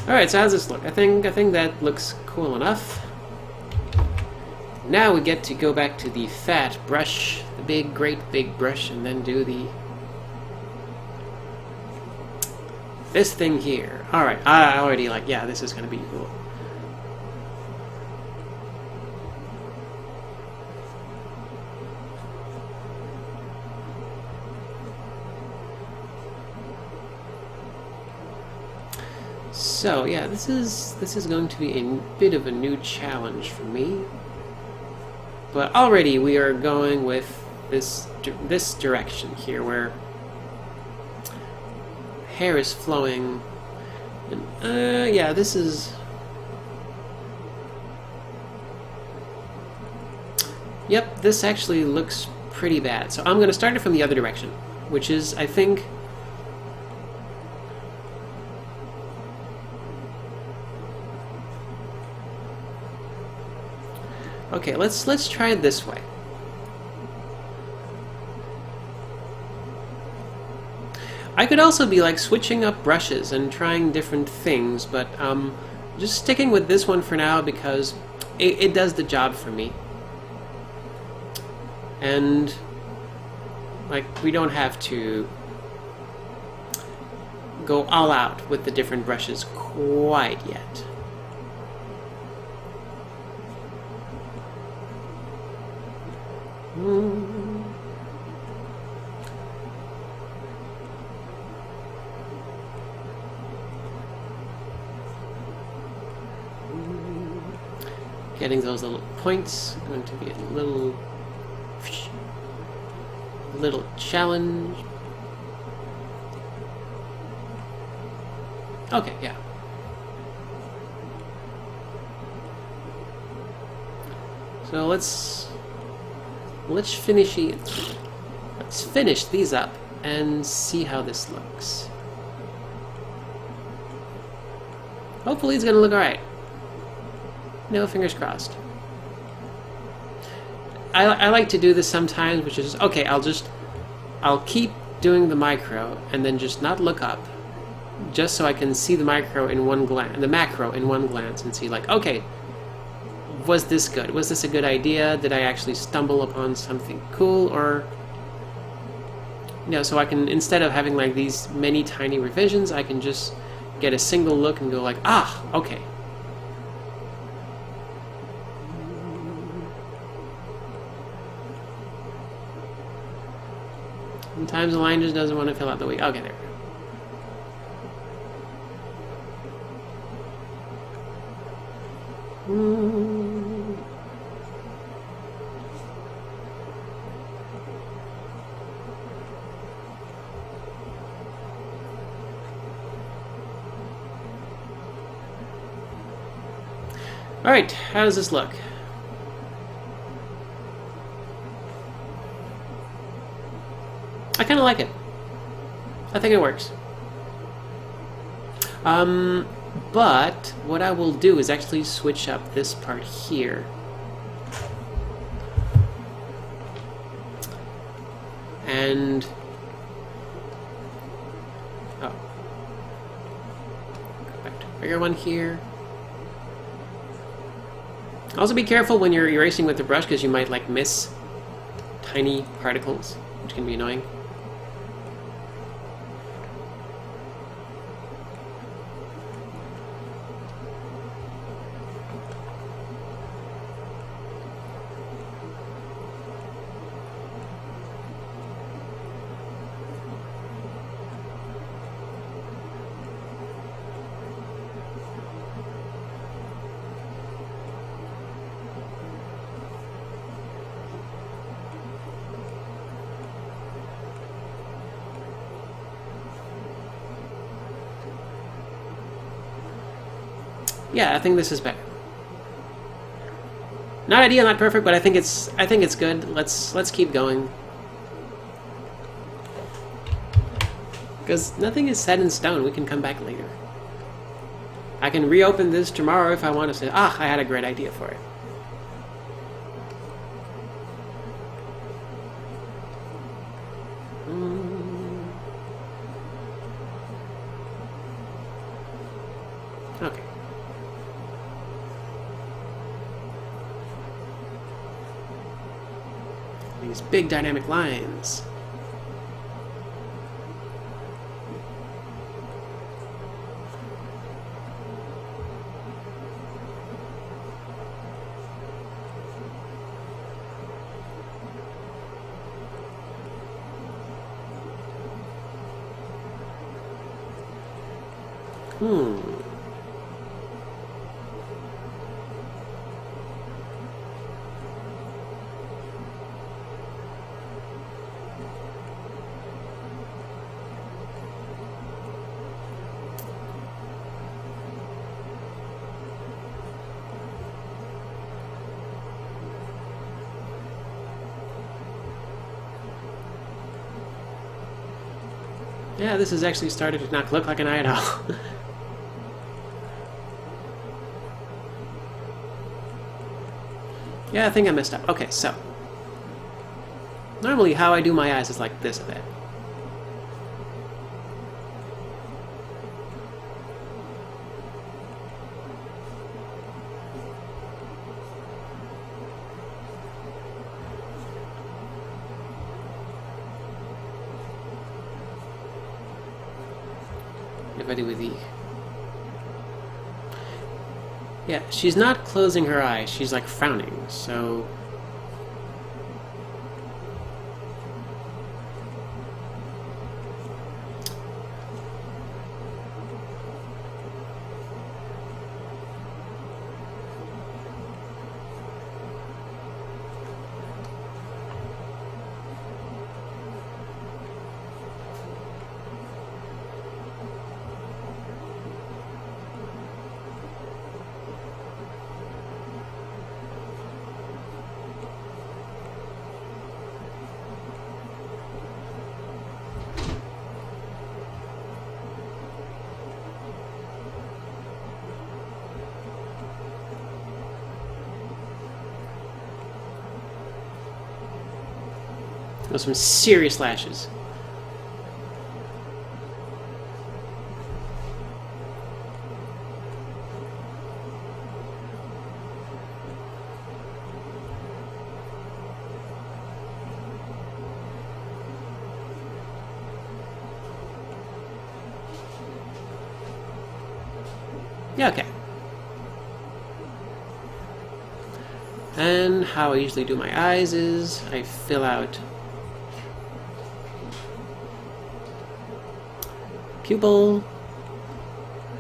A: Alright, so how's this look? I think that looks cool enough. Now we get to go back to the fat brush, the big, great big brush, and then do this thing here. Alright, I already like, yeah, this is gonna be cool. So yeah, this is going to be a bit of a new challenge for me. But already we are going with this direction here, where hair is flowing. And, yeah, this is. Yep, this actually looks pretty bad. So I'm going to start it from the other direction, which is, I think. Okay, let's try it this way. I could also be like switching up brushes and trying different things, but just sticking with this one for now because it does the job for me. And like we don't have to go all out with the different brushes quite yet. Getting those little points going to be a little challenge. Okay, yeah. So let's finish these up and see how this looks. Hopefully it's gonna look alright. No, fingers crossed. I like to do this sometimes, which is okay. I'll keep doing the micro and then just not look up, just so I can see the macro in one glance, and see like, okay, was this good? Was this a good idea? Did I actually stumble upon something cool? Or, you know, so I can, instead of having like these many tiny revisions, I can just get a single look and go like, ah, okay. Sometimes the line just doesn't want to fill out the week. Okay, there. Alright, how does this look? I kind of like it. I think it works. But what I will do is actually switch up this part here. And... oh. Go back to a bigger one here. Also be careful when you're erasing with the brush because you might like miss tiny particles, which can be annoying. Yeah, I think this is better. Not ideal, not perfect, but I think it's good. Let's keep going. Because nothing is set in stone. We can come back later. I can reopen this tomorrow if I want to say, I had a great idea for it. Okay. These big dynamic lines. Yeah, this has actually started to not look like an eye at all. Yeah, I think I messed up. Okay, so. Normally how I do my eyes is like this a bit. If I do with E. Yeah, she's not closing her eyes, she's like frowning, so... Those some serious lashes. Yeah, okay. And how I usually do my eyes is I fill out pupil.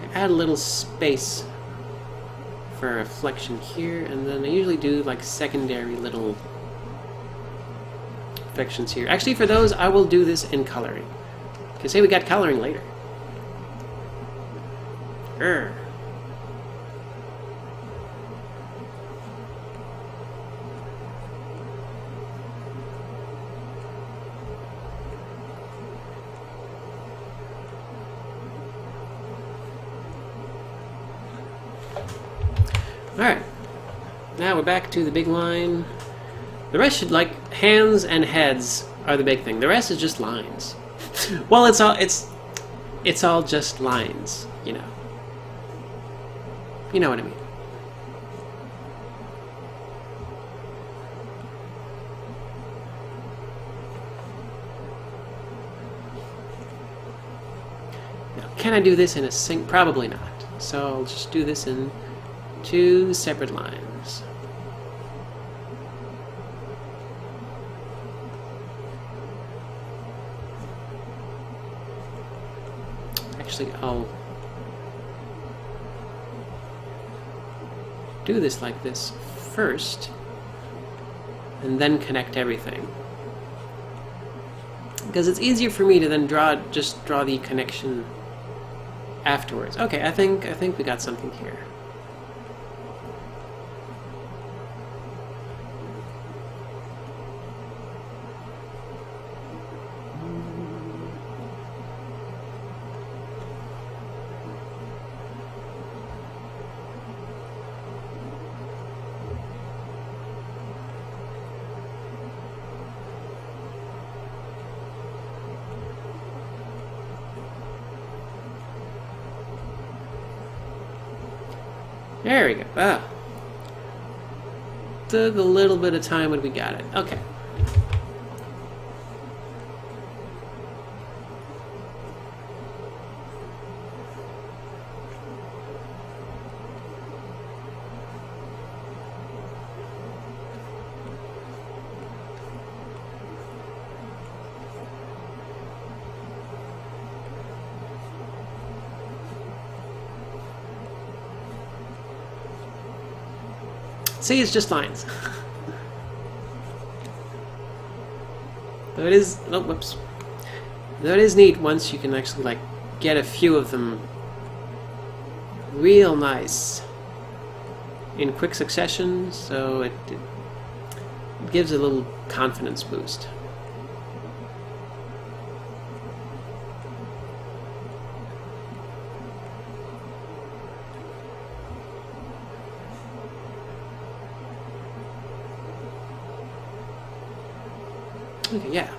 A: I add a little space for reflection here, and then I usually do like secondary little reflections here. Actually, for those, I will do this in coloring. Because say we got coloring later. Urgh. Alright, now we're back to the big line. The rest should, like, hands and heads are the big thing. The rest is just lines. Well, it's all just lines, you know. You know what I mean. Now, can I do this in a sync? Probably not. So I'll just do this in 2 separate lines. Actually, I'll do this like this first, and then connect everything. Because it's easier for me to then just draw the connection afterwards. Okay, I think we got something here. There we go. Ah. Took a little bit of time, but we got it. Okay. See, it's just lines. Though it is... Oh, whoops. Though it is neat once you can actually, like, get a few of them real nice in quick succession, so it gives a little confidence boost. Okay, yeah.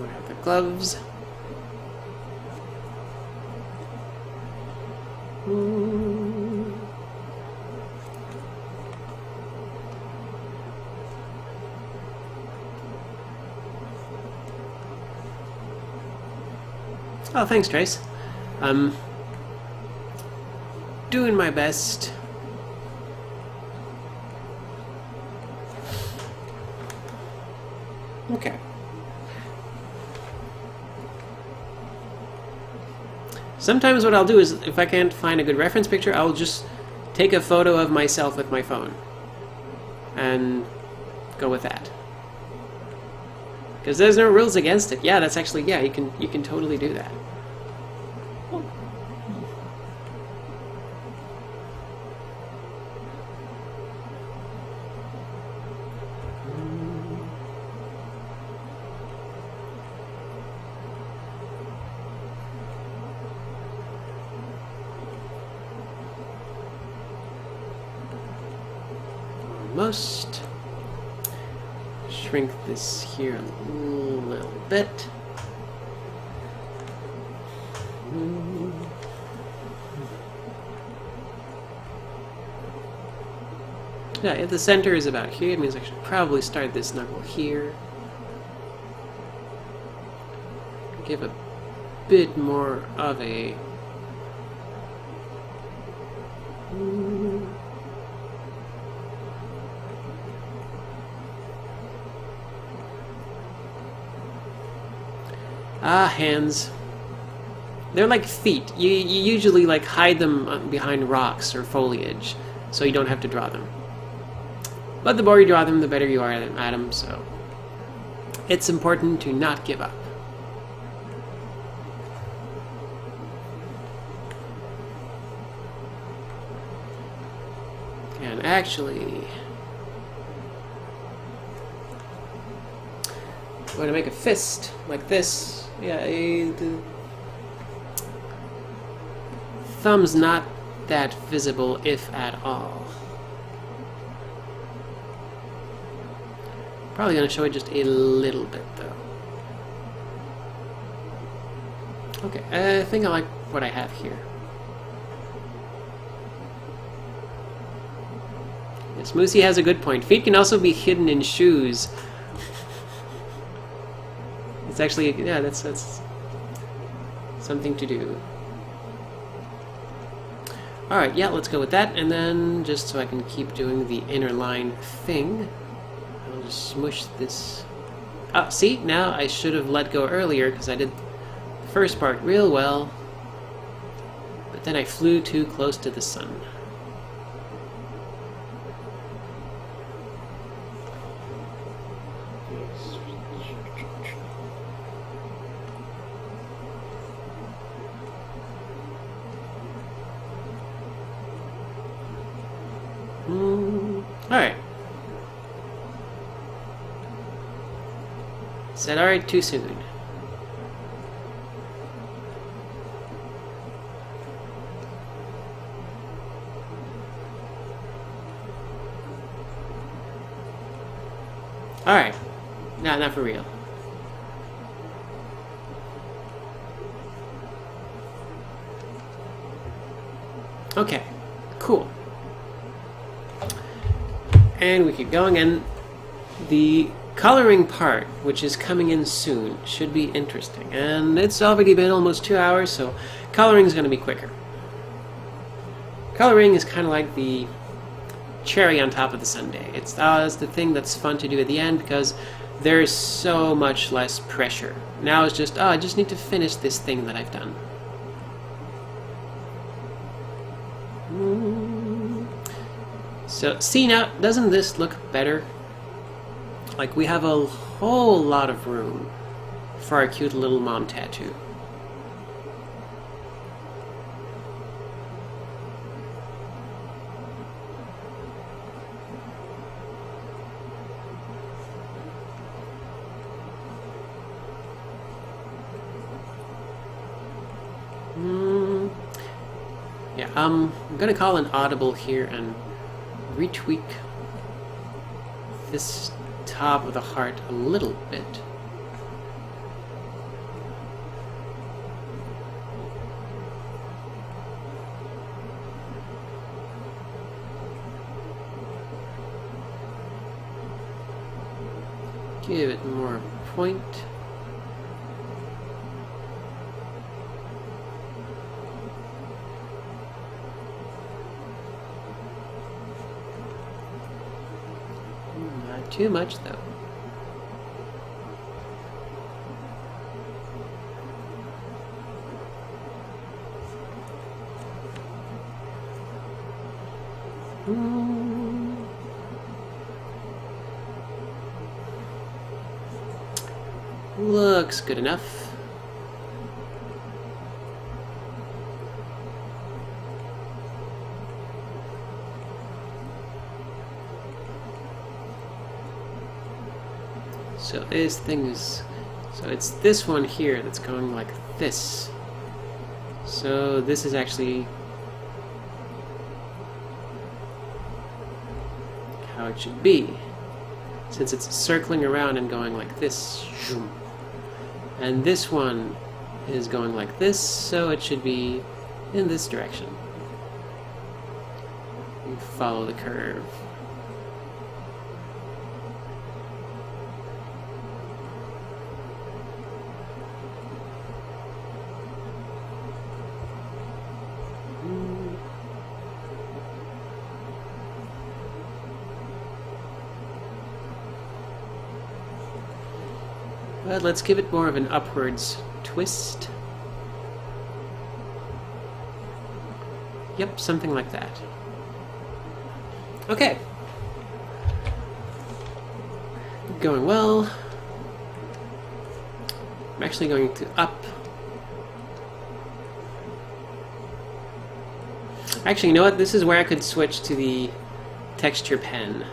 A: We have the gloves. Oh, thanks, Trace. I'm doing my best. Okay. Sometimes what I'll do is, if I can't find a good reference picture, I'll just take a photo of myself with my phone and go with that. Because there's no rules against it. Yeah, that's actually, yeah, you can totally do that. Almost. Shrink this here a little bit. Yeah, if the center is about here, it means I should probably start this knuckle here. Give a bit more of a... Ah, hands. They're like feet. You usually like hide them behind rocks or foliage, so you don't have to draw them. But the more you draw them, the better you are at them, so it's important to not give up. And actually, I'm going to make a fist like this. Yeah, the thumb's not that visible, if at all. Probably going to show it just a little bit, though. Okay, I think I like what I have here. Yes, Moosey has a good point. Feet can also be hidden in shoes. It's actually, yeah, that's something to do. Alright, yeah, let's go with that, and then just so I can keep doing the inner line thing, I'll just smush this. Oh, see, now I should have let go earlier because I did the first part real well, but then I flew too close to the sun. Alright. Said alright too soon. Alright. No, not for real. Okay. Cool. And we keep going, and the coloring part, which is coming in soon, should be interesting. And it's already been almost 2 hours, so coloring is going to be quicker. Coloring is kind of like the cherry on top of the sundae. It's the thing that's fun to do at the end because there's so much less pressure. Now it's just, I just need to finish this thing that I've done. So, see now, doesn't this look better? Like, we have a whole lot of room for our cute little mom tattoo. Yeah, I'm gonna call an audible here and retweak this top of the heart a little bit. Give it more point. Not too much, though. Looks good enough. So this thing is, so it's this one here that's going like this. So this is actually how it should be, since it's circling around and going like this. And this one is going like this, so it should be in this direction. You follow the curve. But let's give it more of an upwards twist. Yep, something like that. Okay. Going well. I'm actually going to up. Actually, you know what? This is where I could switch to the texture pen.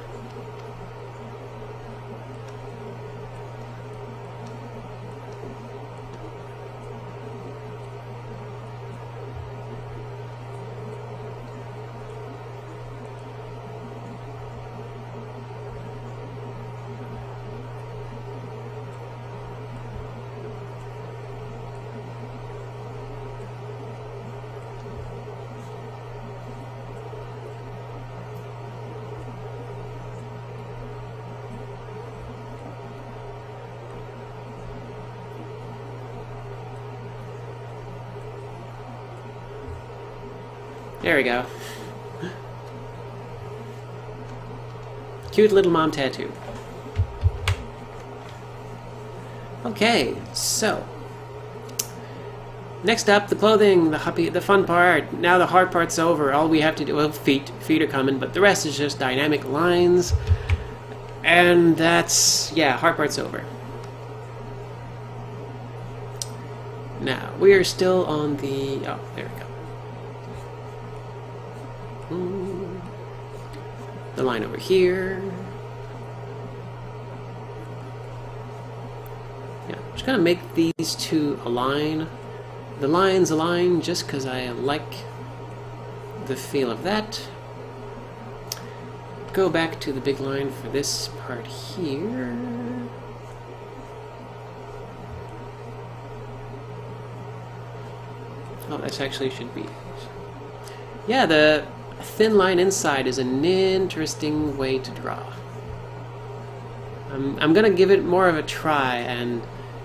A: There we go. Cute little mom tattoo. Okay, so next up, the clothing, the fun part. Now the hard part's over. All we have to do, well, feet are coming, but the rest is just dynamic lines, and that's, yeah, hard part's over. Now we are still on the, oh, there we go. The line over here. Yeah, I'm just gonna make these two align. The lines align just because I like the feel of that. Go back to the big line for this part here. Oh, this actually should be... Yeah, the thin line inside is an interesting way to draw. I'm gonna give it more of a try and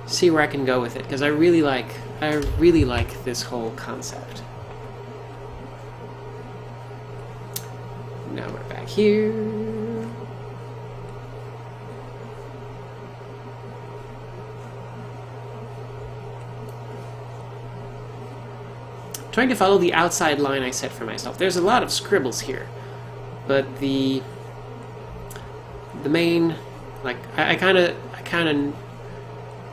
A: see where I can go with it, because I really like this whole concept. Now we're back here. Trying to follow the outside line I set for myself. There's a lot of scribbles here, but the main, like, I kind of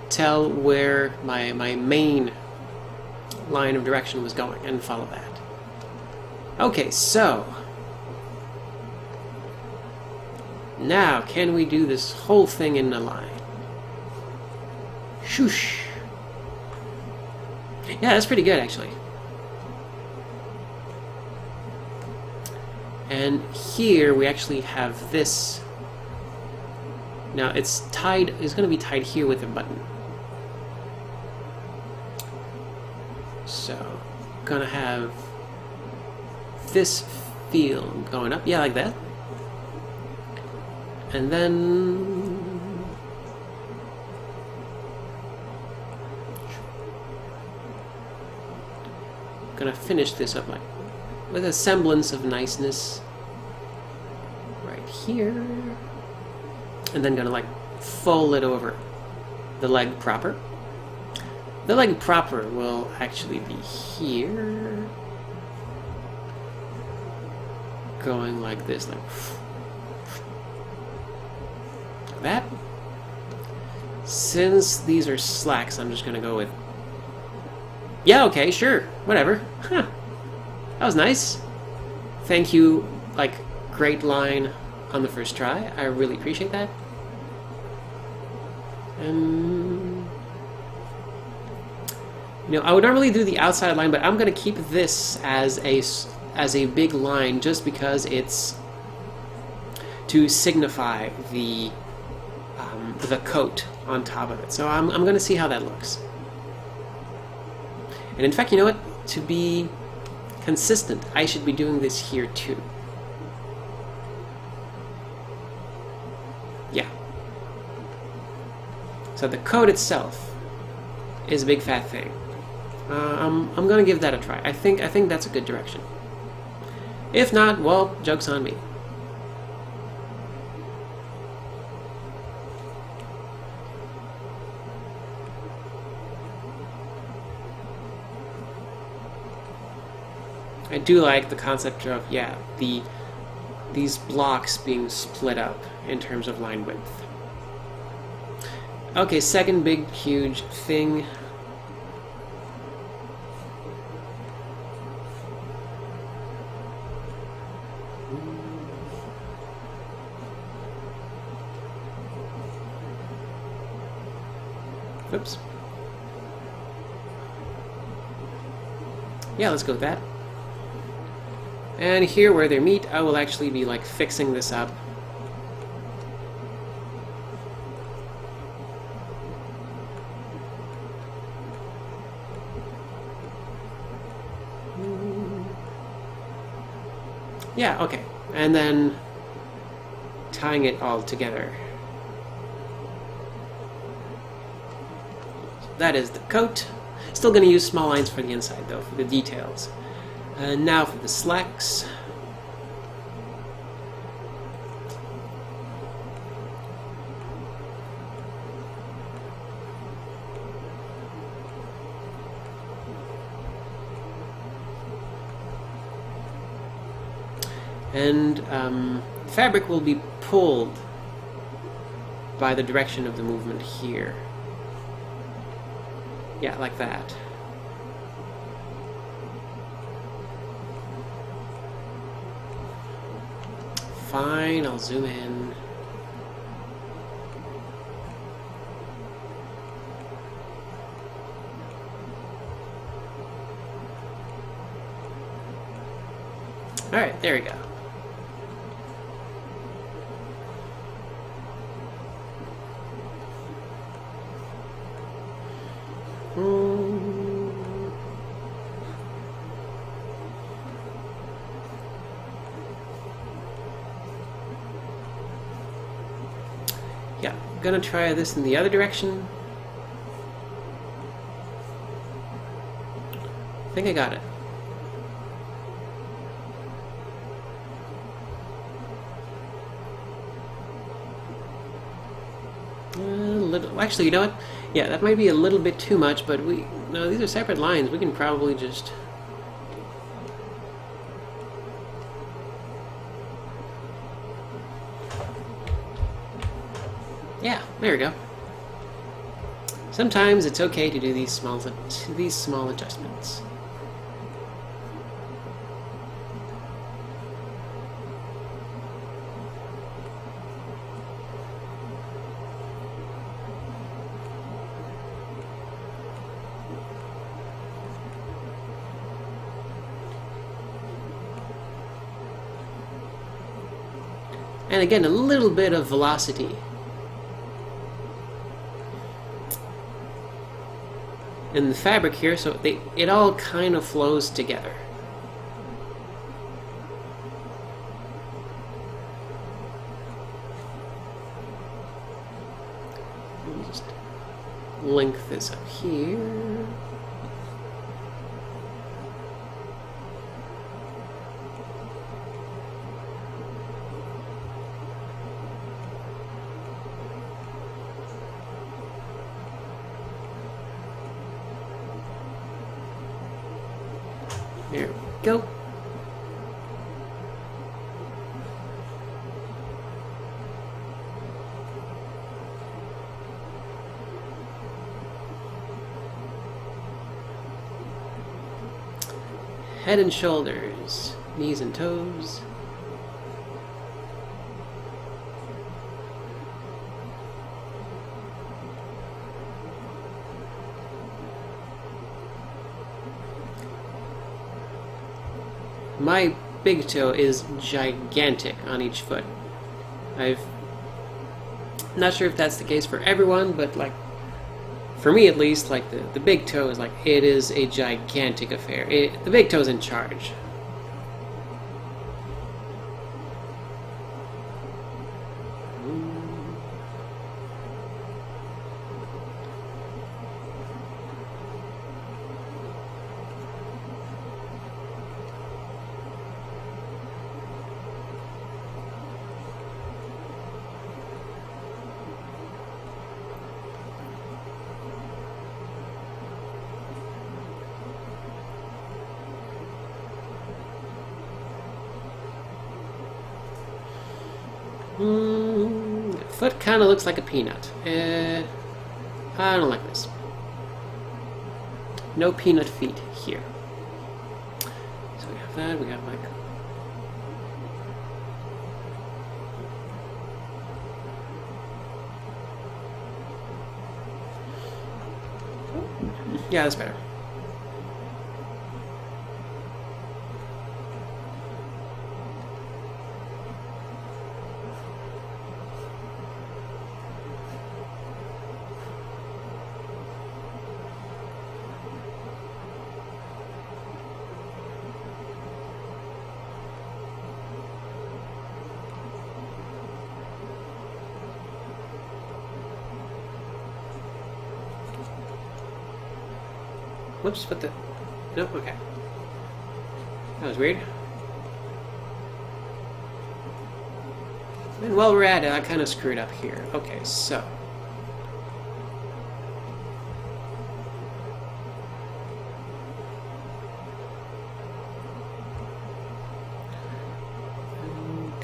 A: tell where my main line of direction was going and follow that. Okay, so now can we do this whole thing in a line? Shoosh. Yeah, that's pretty good actually. And here we actually have this. Now it's tied, it's going to be tied here with a button. So, gonna have this feel going up, yeah, like that. And then gonna finish this up like with a semblance of niceness right here, and then gonna like fold it over the leg proper. The leg proper will actually be here, going like this, like that. Since these are slacks, I'm just gonna go with, yeah, okay, sure, whatever. Huh. That was nice. Thank you, like, great line on the first try. I really appreciate that. You know, I would normally do the outside line, but I'm going to keep this as a big line just because it's to signify the coat on top of it. So I'm going to see how that looks. And in fact, you know what? To be consistent, I should be doing this here too. Yeah. So the coat itself is a big fat thing. I'm gonna give that a try. I think that's a good direction. If not, well, joke's on me. I do like the concept of, yeah, these blocks being split up in terms of line width. Okay, second big, huge thing. Oops. Yeah, let's go with that. And here where they meet, I will actually be like fixing this up. Yeah, okay. And then tying it all together. That is the coat. Still going to use small lines for the inside though, for the details. And now for the slacks. And fabric will be pulled by the direction of the movement here. Yeah, like that. Fine, I'll zoom in. Alright, there we go. Yeah, I'm gonna try this in the other direction. I think I got it. Actually, you know what? Yeah, that might be a little bit too much, but no, these are separate lines. We can probably just... Yeah, there we go. Sometimes it's okay to do these small adjustments. And again, a little bit of velocity. In the fabric here, so it all kind of flows together. Let me just link this up here. There we go. Head and shoulders, knees and toes. My big toe is gigantic on each foot. Not sure if that's the case for everyone, but like for me at least, like the big toe is like, it is a gigantic affair. The big toe's in charge. Foot kind of looks like a peanut. I don't like this. No peanut feet here. So we have that, we have like... Yeah, that's better. Whoops, what the... Nope, okay. That was weird. And while we're at it, I kind of screwed up here. Okay, so...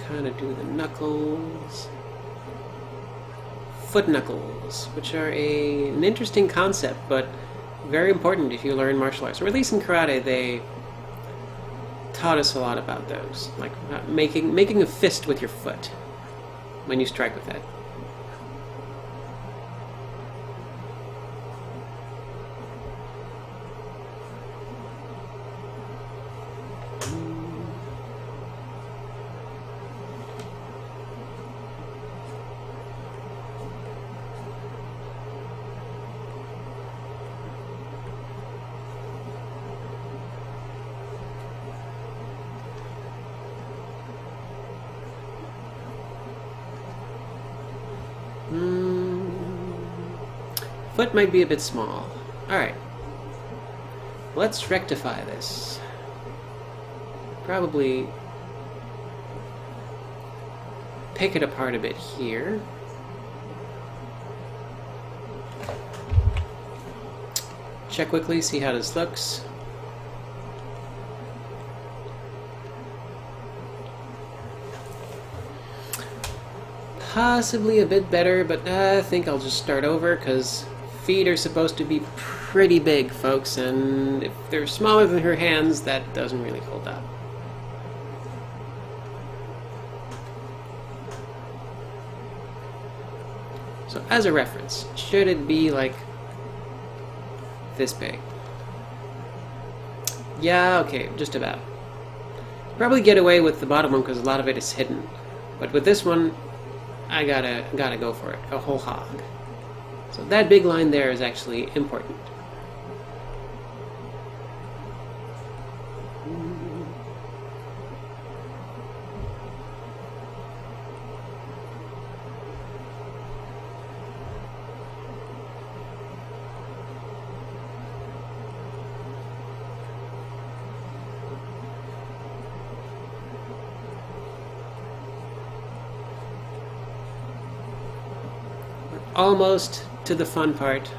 A: kind of do the knuckles... Foot knuckles, which are an interesting concept, but very important if you learn martial arts, or at least in karate they taught us a lot about those, like making a fist with your foot when you strike with it. Foot might be a bit small. Alright. Let's rectify this. Probably pick it apart a bit here. Check quickly, see how this looks. Possibly a bit better, but I think I'll just start over, because feet are supposed to be pretty big, folks, and if they're smaller than her hands, that doesn't really hold up. So as a reference, should it be like this big? Yeah, okay, just about. Probably get away with the bottom one because a lot of it is hidden, but with this one, I gotta go for it, a whole hog. So that big line there is actually important. Almost to the fun part.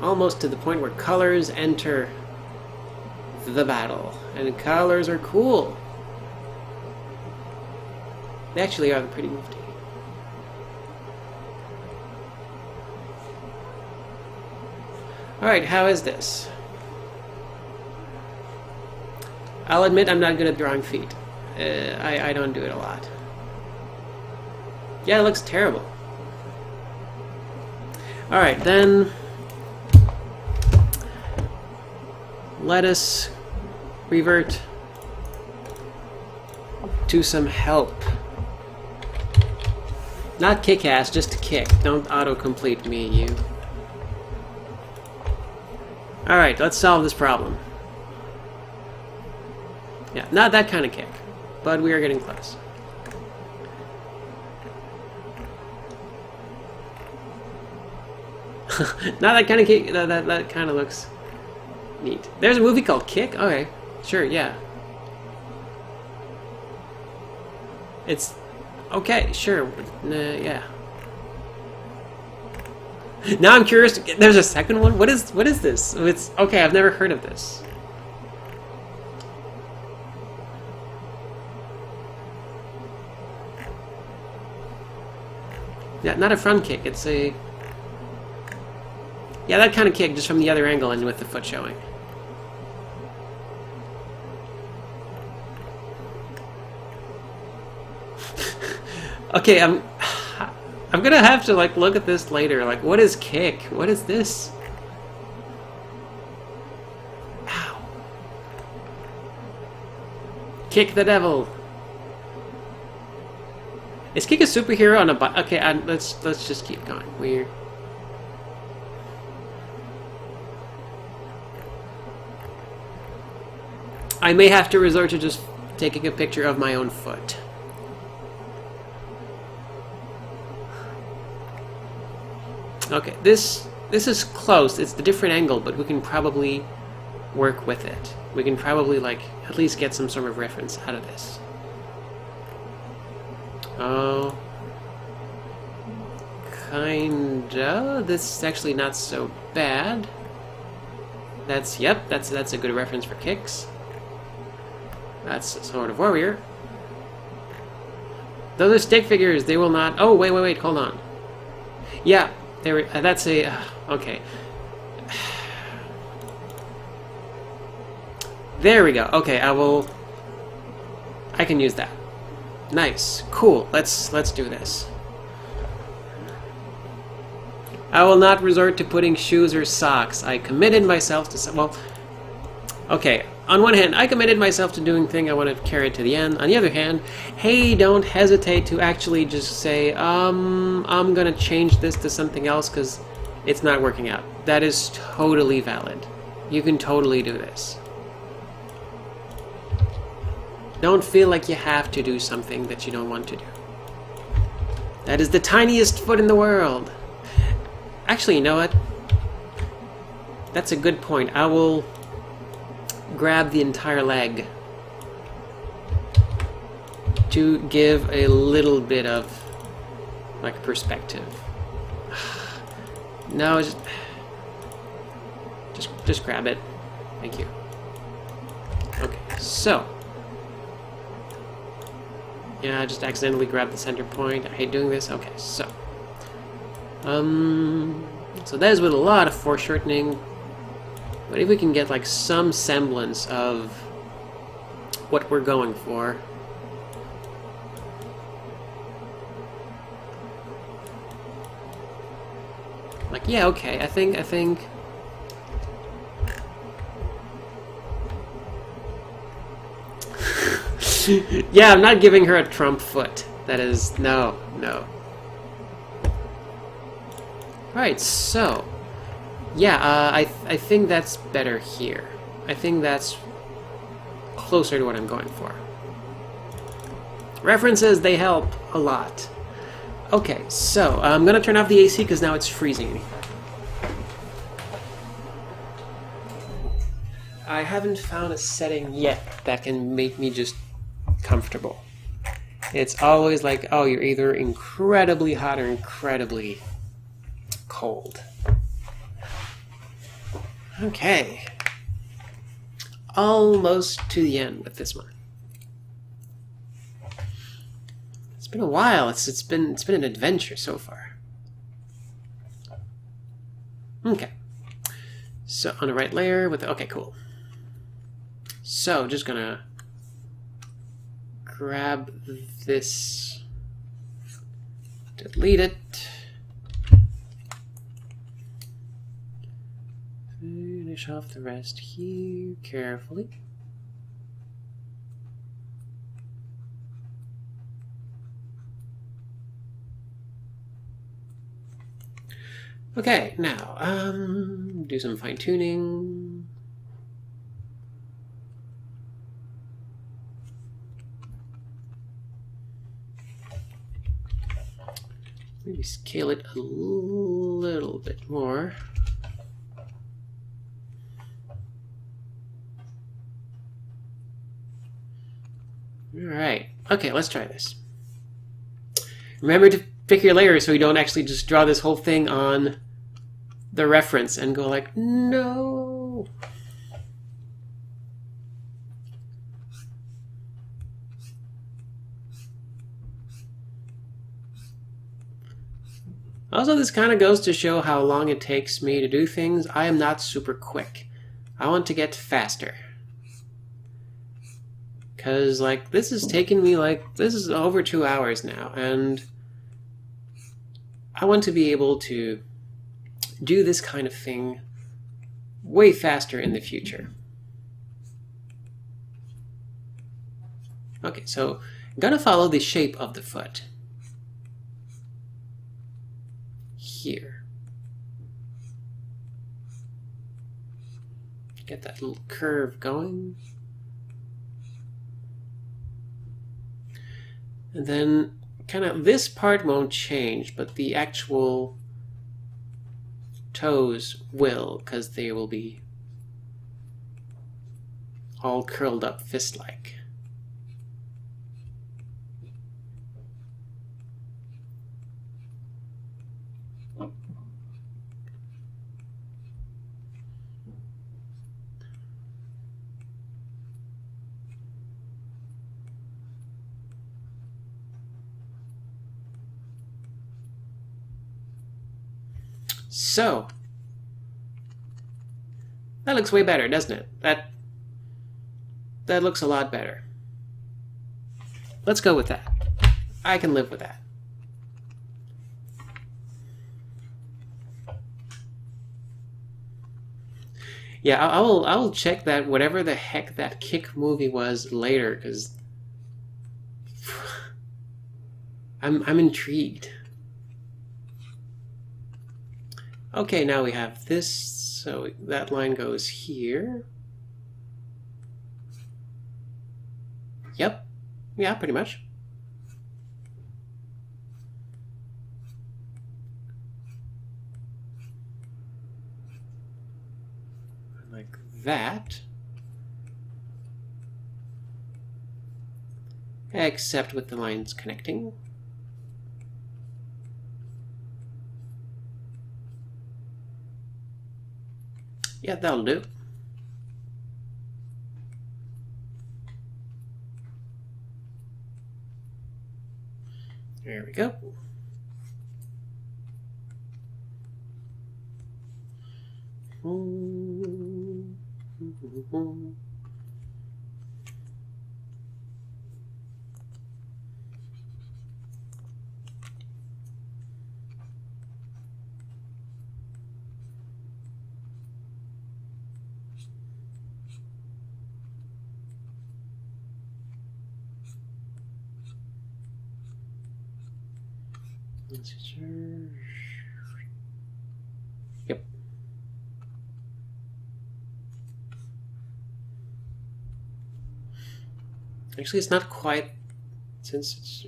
A: Almost to the point where colors enter the battle. And colors are cool. They actually are pretty nifty. Alright, how is this? I'll admit I'm not good at drawing feet. I don't do it a lot. Yeah, it looks terrible. Alright, then let us revert to some help. Not kick-ass, just kick. Don't auto-complete me, you. Alright, let's solve this problem. Yeah, not that kind of kick. But we are getting close. Not that kind of kick. That kind of looks neat. There's a movie called Kick. Okay, sure, yeah. It's okay, sure, yeah. Now I'm curious. There's a second one. What is this? It's okay. I've never heard of this. Yeah, not a front kick. It's a... Yeah, that kind of kick, just from the other angle and with the foot showing. Okay, I'm gonna have to like look at this later. Like, what is kick? What is this? Ow! Kick the devil. Is Kick a superhero on a bike? Okay, let's just keep going. We're... I may have to resort to just taking a picture of my own foot. Okay, this is close. It's the different angle, but we can probably work with it. We can probably, like, at least get some sort of reference out of this. Oh. Kinda. This is actually not so bad. Yep, that's a good reference for kicks. That's a Sword of Warrior. Those are stick figures, they will not... Oh, wait, hold on. Yeah, that's a... okay. There we go. Okay, I can use that. Nice. Cool. Let's do this. I will not resort to putting shoes or socks. I committed myself to... Well, okay. On one hand, I committed myself to doing thing I want to carry it to the end. On the other hand, hey, don't hesitate to actually just say, I'm gonna change this to something else because it's not working out. That is totally valid. You can totally do this. Don't feel like you have to do something that you don't want to do. That is the tiniest foot in the world. Actually, you know what? That's a good point. I will grab the entire leg to give a little bit of, like, perspective. No, just grab it. Thank you. Okay, so... Yeah, I just accidentally grabbed the center point. I hate doing this. Okay, so... So that is with a lot of foreshortening. But if we can get, like, some semblance of what we're going for... Like, yeah, okay, I think... Yeah, I'm not giving her a Trump foot. That is... No. Alright, so... Yeah, I think that's better here. I think that's closer to what I'm going for. References, they help a lot. Okay, so I'm gonna turn off the AC because now it's freezing. I haven't found a setting yet that can make me just comfortable. It's always like, oh, you're either incredibly hot or incredibly cold. Okay. Almost to the end with this one. It's been a while. It's been an adventure so far. Okay. So on the right layer with okay, cool. So just gonna grab this, delete it. Finish off the rest here carefully. Okay, now, do some fine-tuning. Maybe scale it a little bit more. Alright, okay, let's try this. Remember to pick your layers so you don't actually just draw this whole thing on the reference and go like, no. Also, this kind of goes to show how long it takes me to do things. I am not super quick. I want to get faster. Because, like, this is taking me, like, this is over 2 hours now, and I want to be able to do this kind of thing way faster in the future. Okay, so I'm gonna follow the shape of the foot. Here. Get that little curve going. And then kind of this part won't change, but the actual toes will, because they will be all curled up fist-like. So, that looks way better, doesn't it? That looks a lot better. Let's go with that. I can live with that. Yeah, I will check that whatever the heck that Kick movie was later, because I'm intrigued. Okay, now we have this, so that line goes here. Yep. Yeah, pretty much. Like that. Except with the lines connecting. Yeah, that'll do. There we go. Yep. Actually, it's not quite, since it's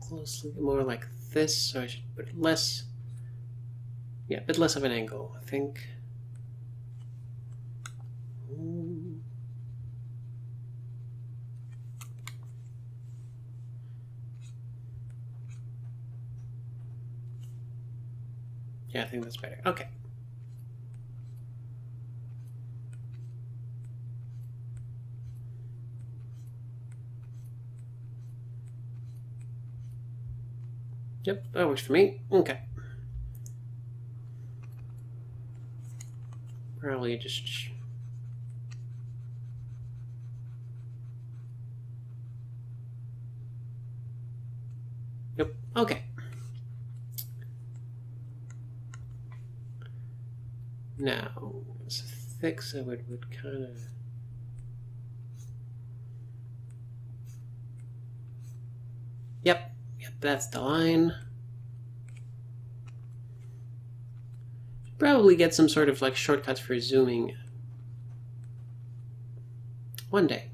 A: closely more like this, so I should put less, yeah, a bit less of an angle, I think. Yeah, I think that's better. Okay. Yep, that works for me. Okay. Probably just... Yep, okay. Now, it's thick, so it would kind of... Yep, that's the line. Probably get some sort of like shortcuts for zooming one day.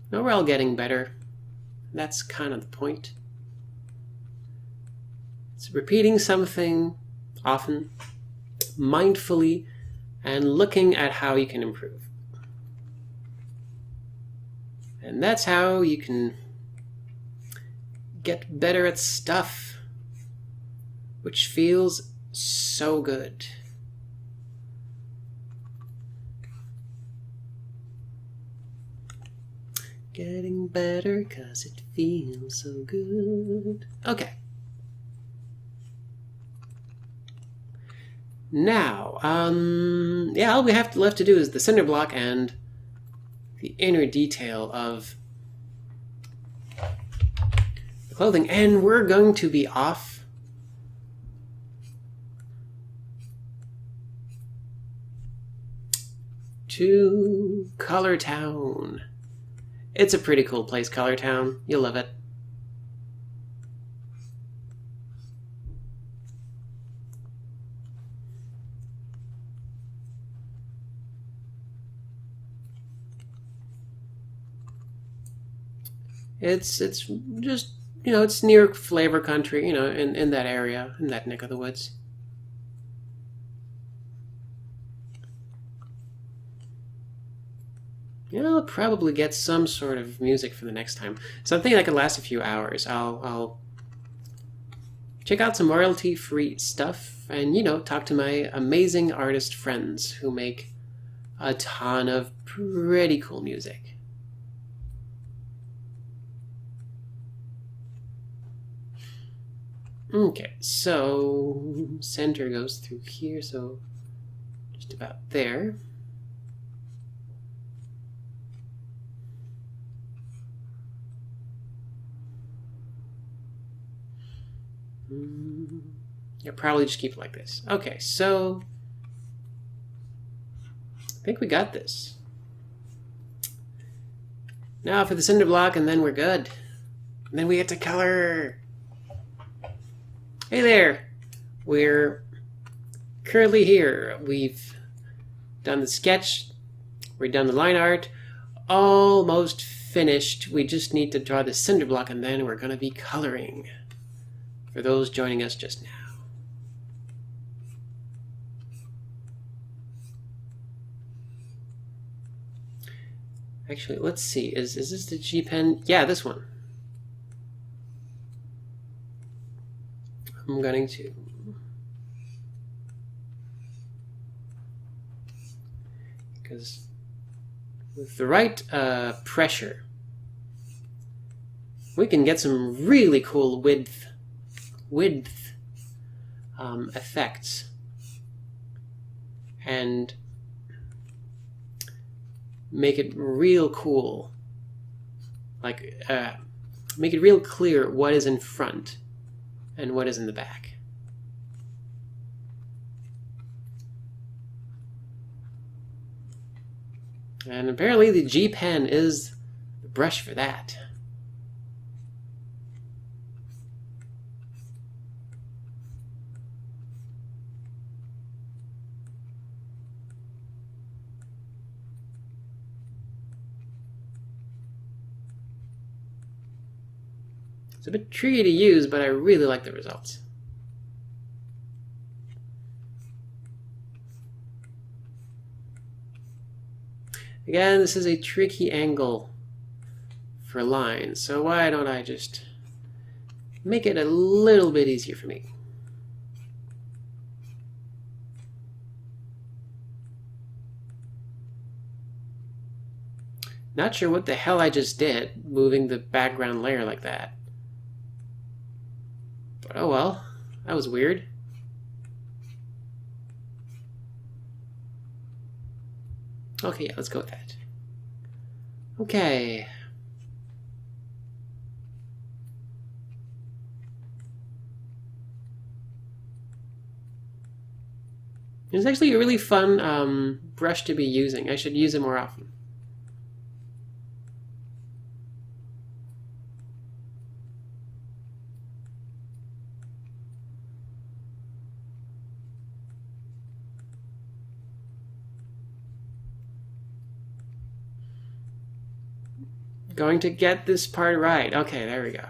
A: Now we're all getting better. That's kind of the point. It's repeating something often, mindfully, and looking at how you can improve. And that's how you can get better at stuff, which feels so good. Getting better 'cause it feels so good. Okay. Now, yeah, all we have left to do is the cinder block and the inner detail of the clothing, and we're going to be off to Color Town. It's a pretty cool place, Color Town. You'll love it. It's just, you know, it's near Flavor Country, you know, in that area, in that neck of the woods. You know, I'll probably get some sort of music for the next time. Something that could last a few hours. I'll check out some royalty-free stuff and, you know, talk to my amazing artist friends who make a ton of pretty cool music. Okay, so center goes through here, so just about there. I'll probably just keep it like this. Okay, so I think we got this. Now for the cinder block, and then we're good. And then we get to color. Hey there! We're currently here. We've done the sketch, we've done the line art, almost finished. We just need to draw the cinder block, and then we're going to be coloring. For those joining us just now. Actually, let's see. Is this the G pen? Yeah, this one. I'm going to because with the right pressure, we can get some really cool width effects, and make it real cool. Like, make it real clear what is in front and what is in the back. And apparently the G pen is the brush for that. It's a bit tricky to use, but I really like the results. Again, this is a tricky angle for lines, so why don't I just make it a little bit easier for me. Not sure what the hell I just did, moving the background layer like that. But oh well, that was weird. Okay, yeah, let's go with that. Okay. It's actually a really fun brush to be using. I should use it more often. Going to get this part right. Okay, there we go.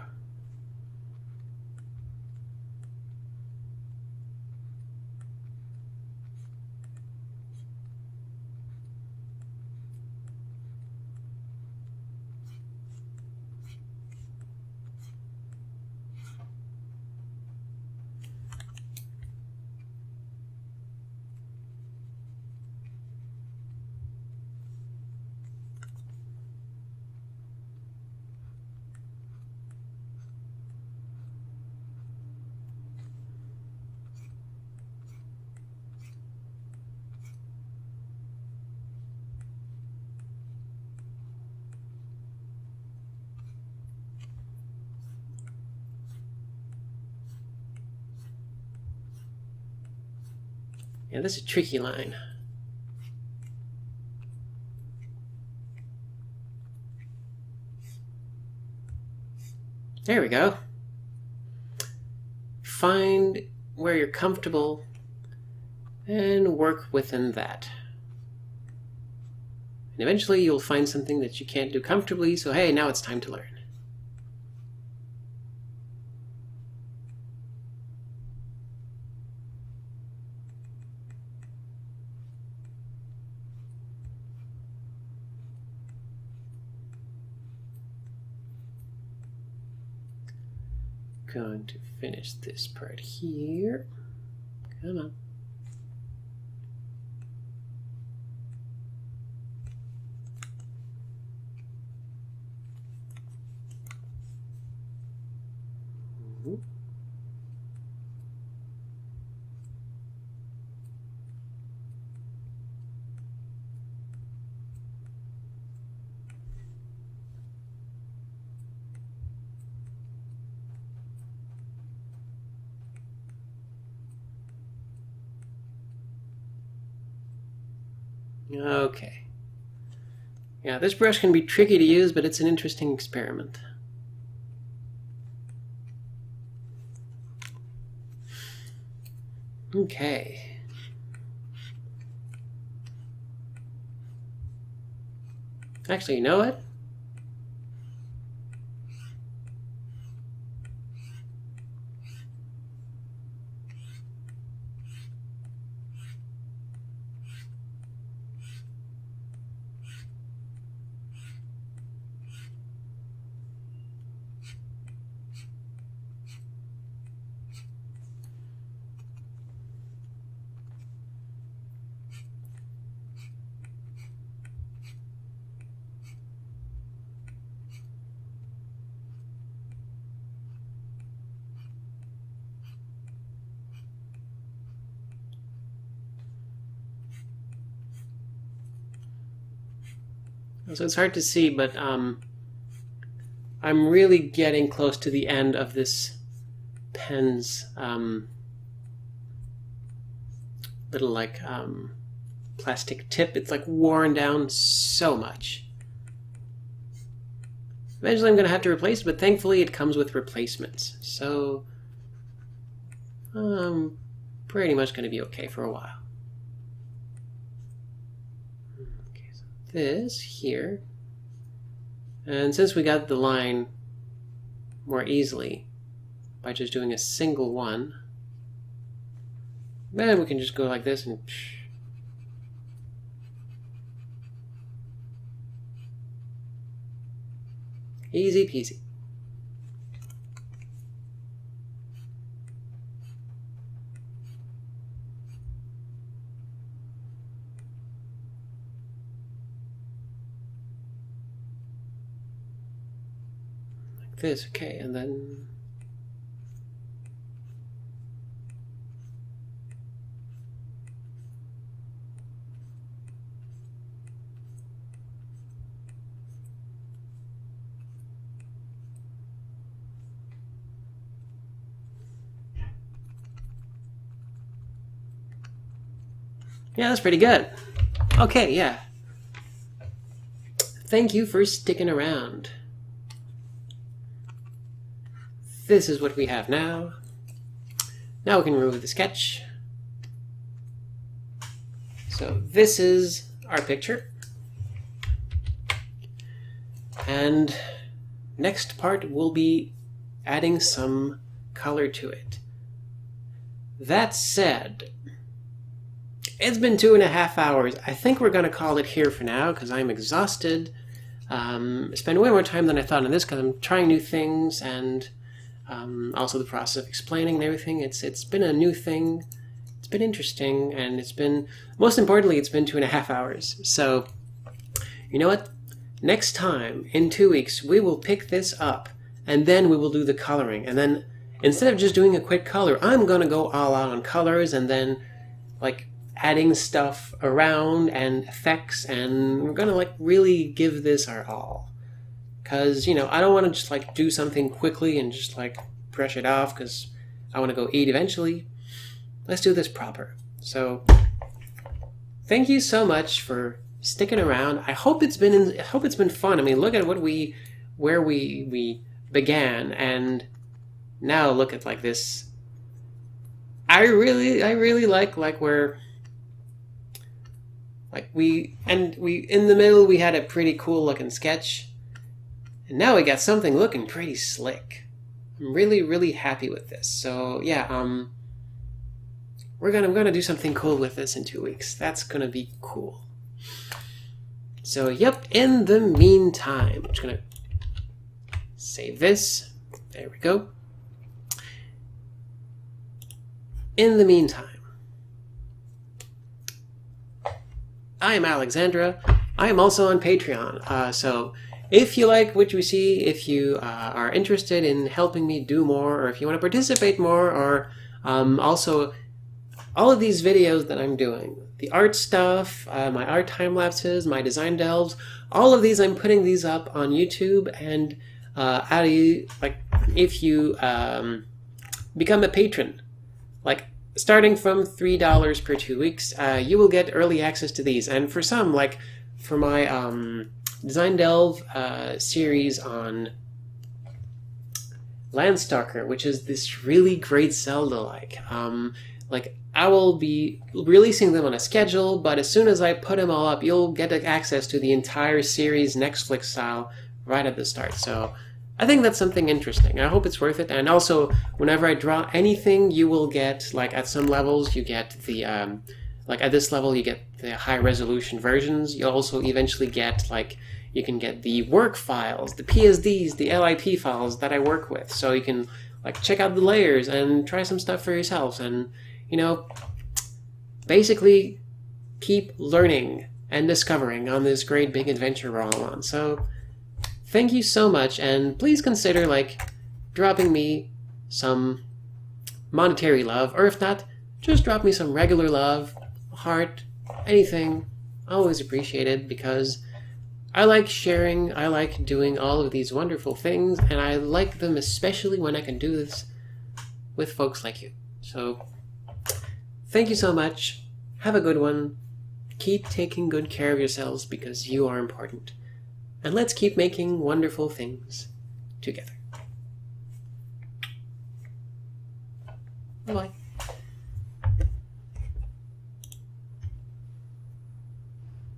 A: Yeah, this is a tricky line. There we go. Find where you're comfortable and work within that. And eventually you'll find something that you can't do comfortably, so hey, now it's time to learn. Going to finish this part here. Come on. Okay. Yeah, this brush can be tricky to use, but it's an interesting experiment. Okay. Actually, you know what? So it's hard to see, but I'm really getting close to the end of this pen's little like plastic tip. It's like worn down so much. Eventually I'm going to have to replace it, but thankfully it comes with replacements. So I'm pretty much going to be okay for a while. Okay, so this here. And since we got the line more easily by just doing a single one, then we can just go like this and easy peasy. Like this, okay, and then yeah, that's pretty good. Okay, yeah. Thank you for sticking around. This is what we have now. Now we can remove the sketch. So this is our picture. And next part will be adding some color to it. That said, it's been 2.5 hours. I think we're going to call it here for now because I'm exhausted. Spend way more time than I thought on this because I'm trying new things and also the process of explaining and everything. It's been a new thing. It's been interesting, and it's been, most importantly, it's been 2.5 hours. So, you know what? Next time, in 2 weeks, we will pick this up, and then we will do the coloring. And then, instead of just doing a quick color, I'm going to go all out on colors, and then, like, adding stuff around and effects, and we're going to, like, really give this our all. Because, you know, I don't want to just, like, do something quickly and just, like, brush it off, because I want to go eat eventually. Let's do this proper. So thank you so much for sticking around. I hope it's been fun. I mean, look at where we began, and now look at like this. I really like where like we in the middle we had a pretty cool looking sketch, and now we got something looking pretty slick. I'm really happy with this. So yeah, I'm gonna do something cool with this in 2 weeks. That's gonna be cool. So yep, in the meantime, I'm just gonna save this. There we go. In the meantime, I am Alexandra. I am also on Patreon. So if you like what you see, if you are interested in helping me do more, or if you want to participate more, or also all of these videos that I'm doing, the art stuff, my art time lapses, my design delves, all of these, I'm putting these up on YouTube, and if you become a patron, like starting from $3 per 2 weeks, you will get early access to these. And for some, like for my design delve series on Landstalker, which is this really great Zelda-like, I will be releasing them on a schedule, but as soon as I put them all up, you'll get access to the entire series Netflix style right at the start. So I think that's something interesting. I hope it's worth it. And also, whenever I draw anything, you will get, like, at some levels, you get the, like, at this level, you get the high-resolution versions. You'll also eventually get, like, you can get the work files, the PSDs, the LIP files that I work with. So you can, like, check out the layers and try some stuff for yourselves. And, you know, basically keep learning and discovering on this great big adventure we're all on. So thank you so much, and please consider, like, dropping me some monetary love, or if not, just drop me some regular love, heart, anything. Always appreciated, because I like sharing, I like doing all of these wonderful things, and I like them especially when I can do this with folks like you. So thank you so much. Have a good one. Keep taking good care of yourselves, because you are important. And let's keep making wonderful things together. Bye-bye.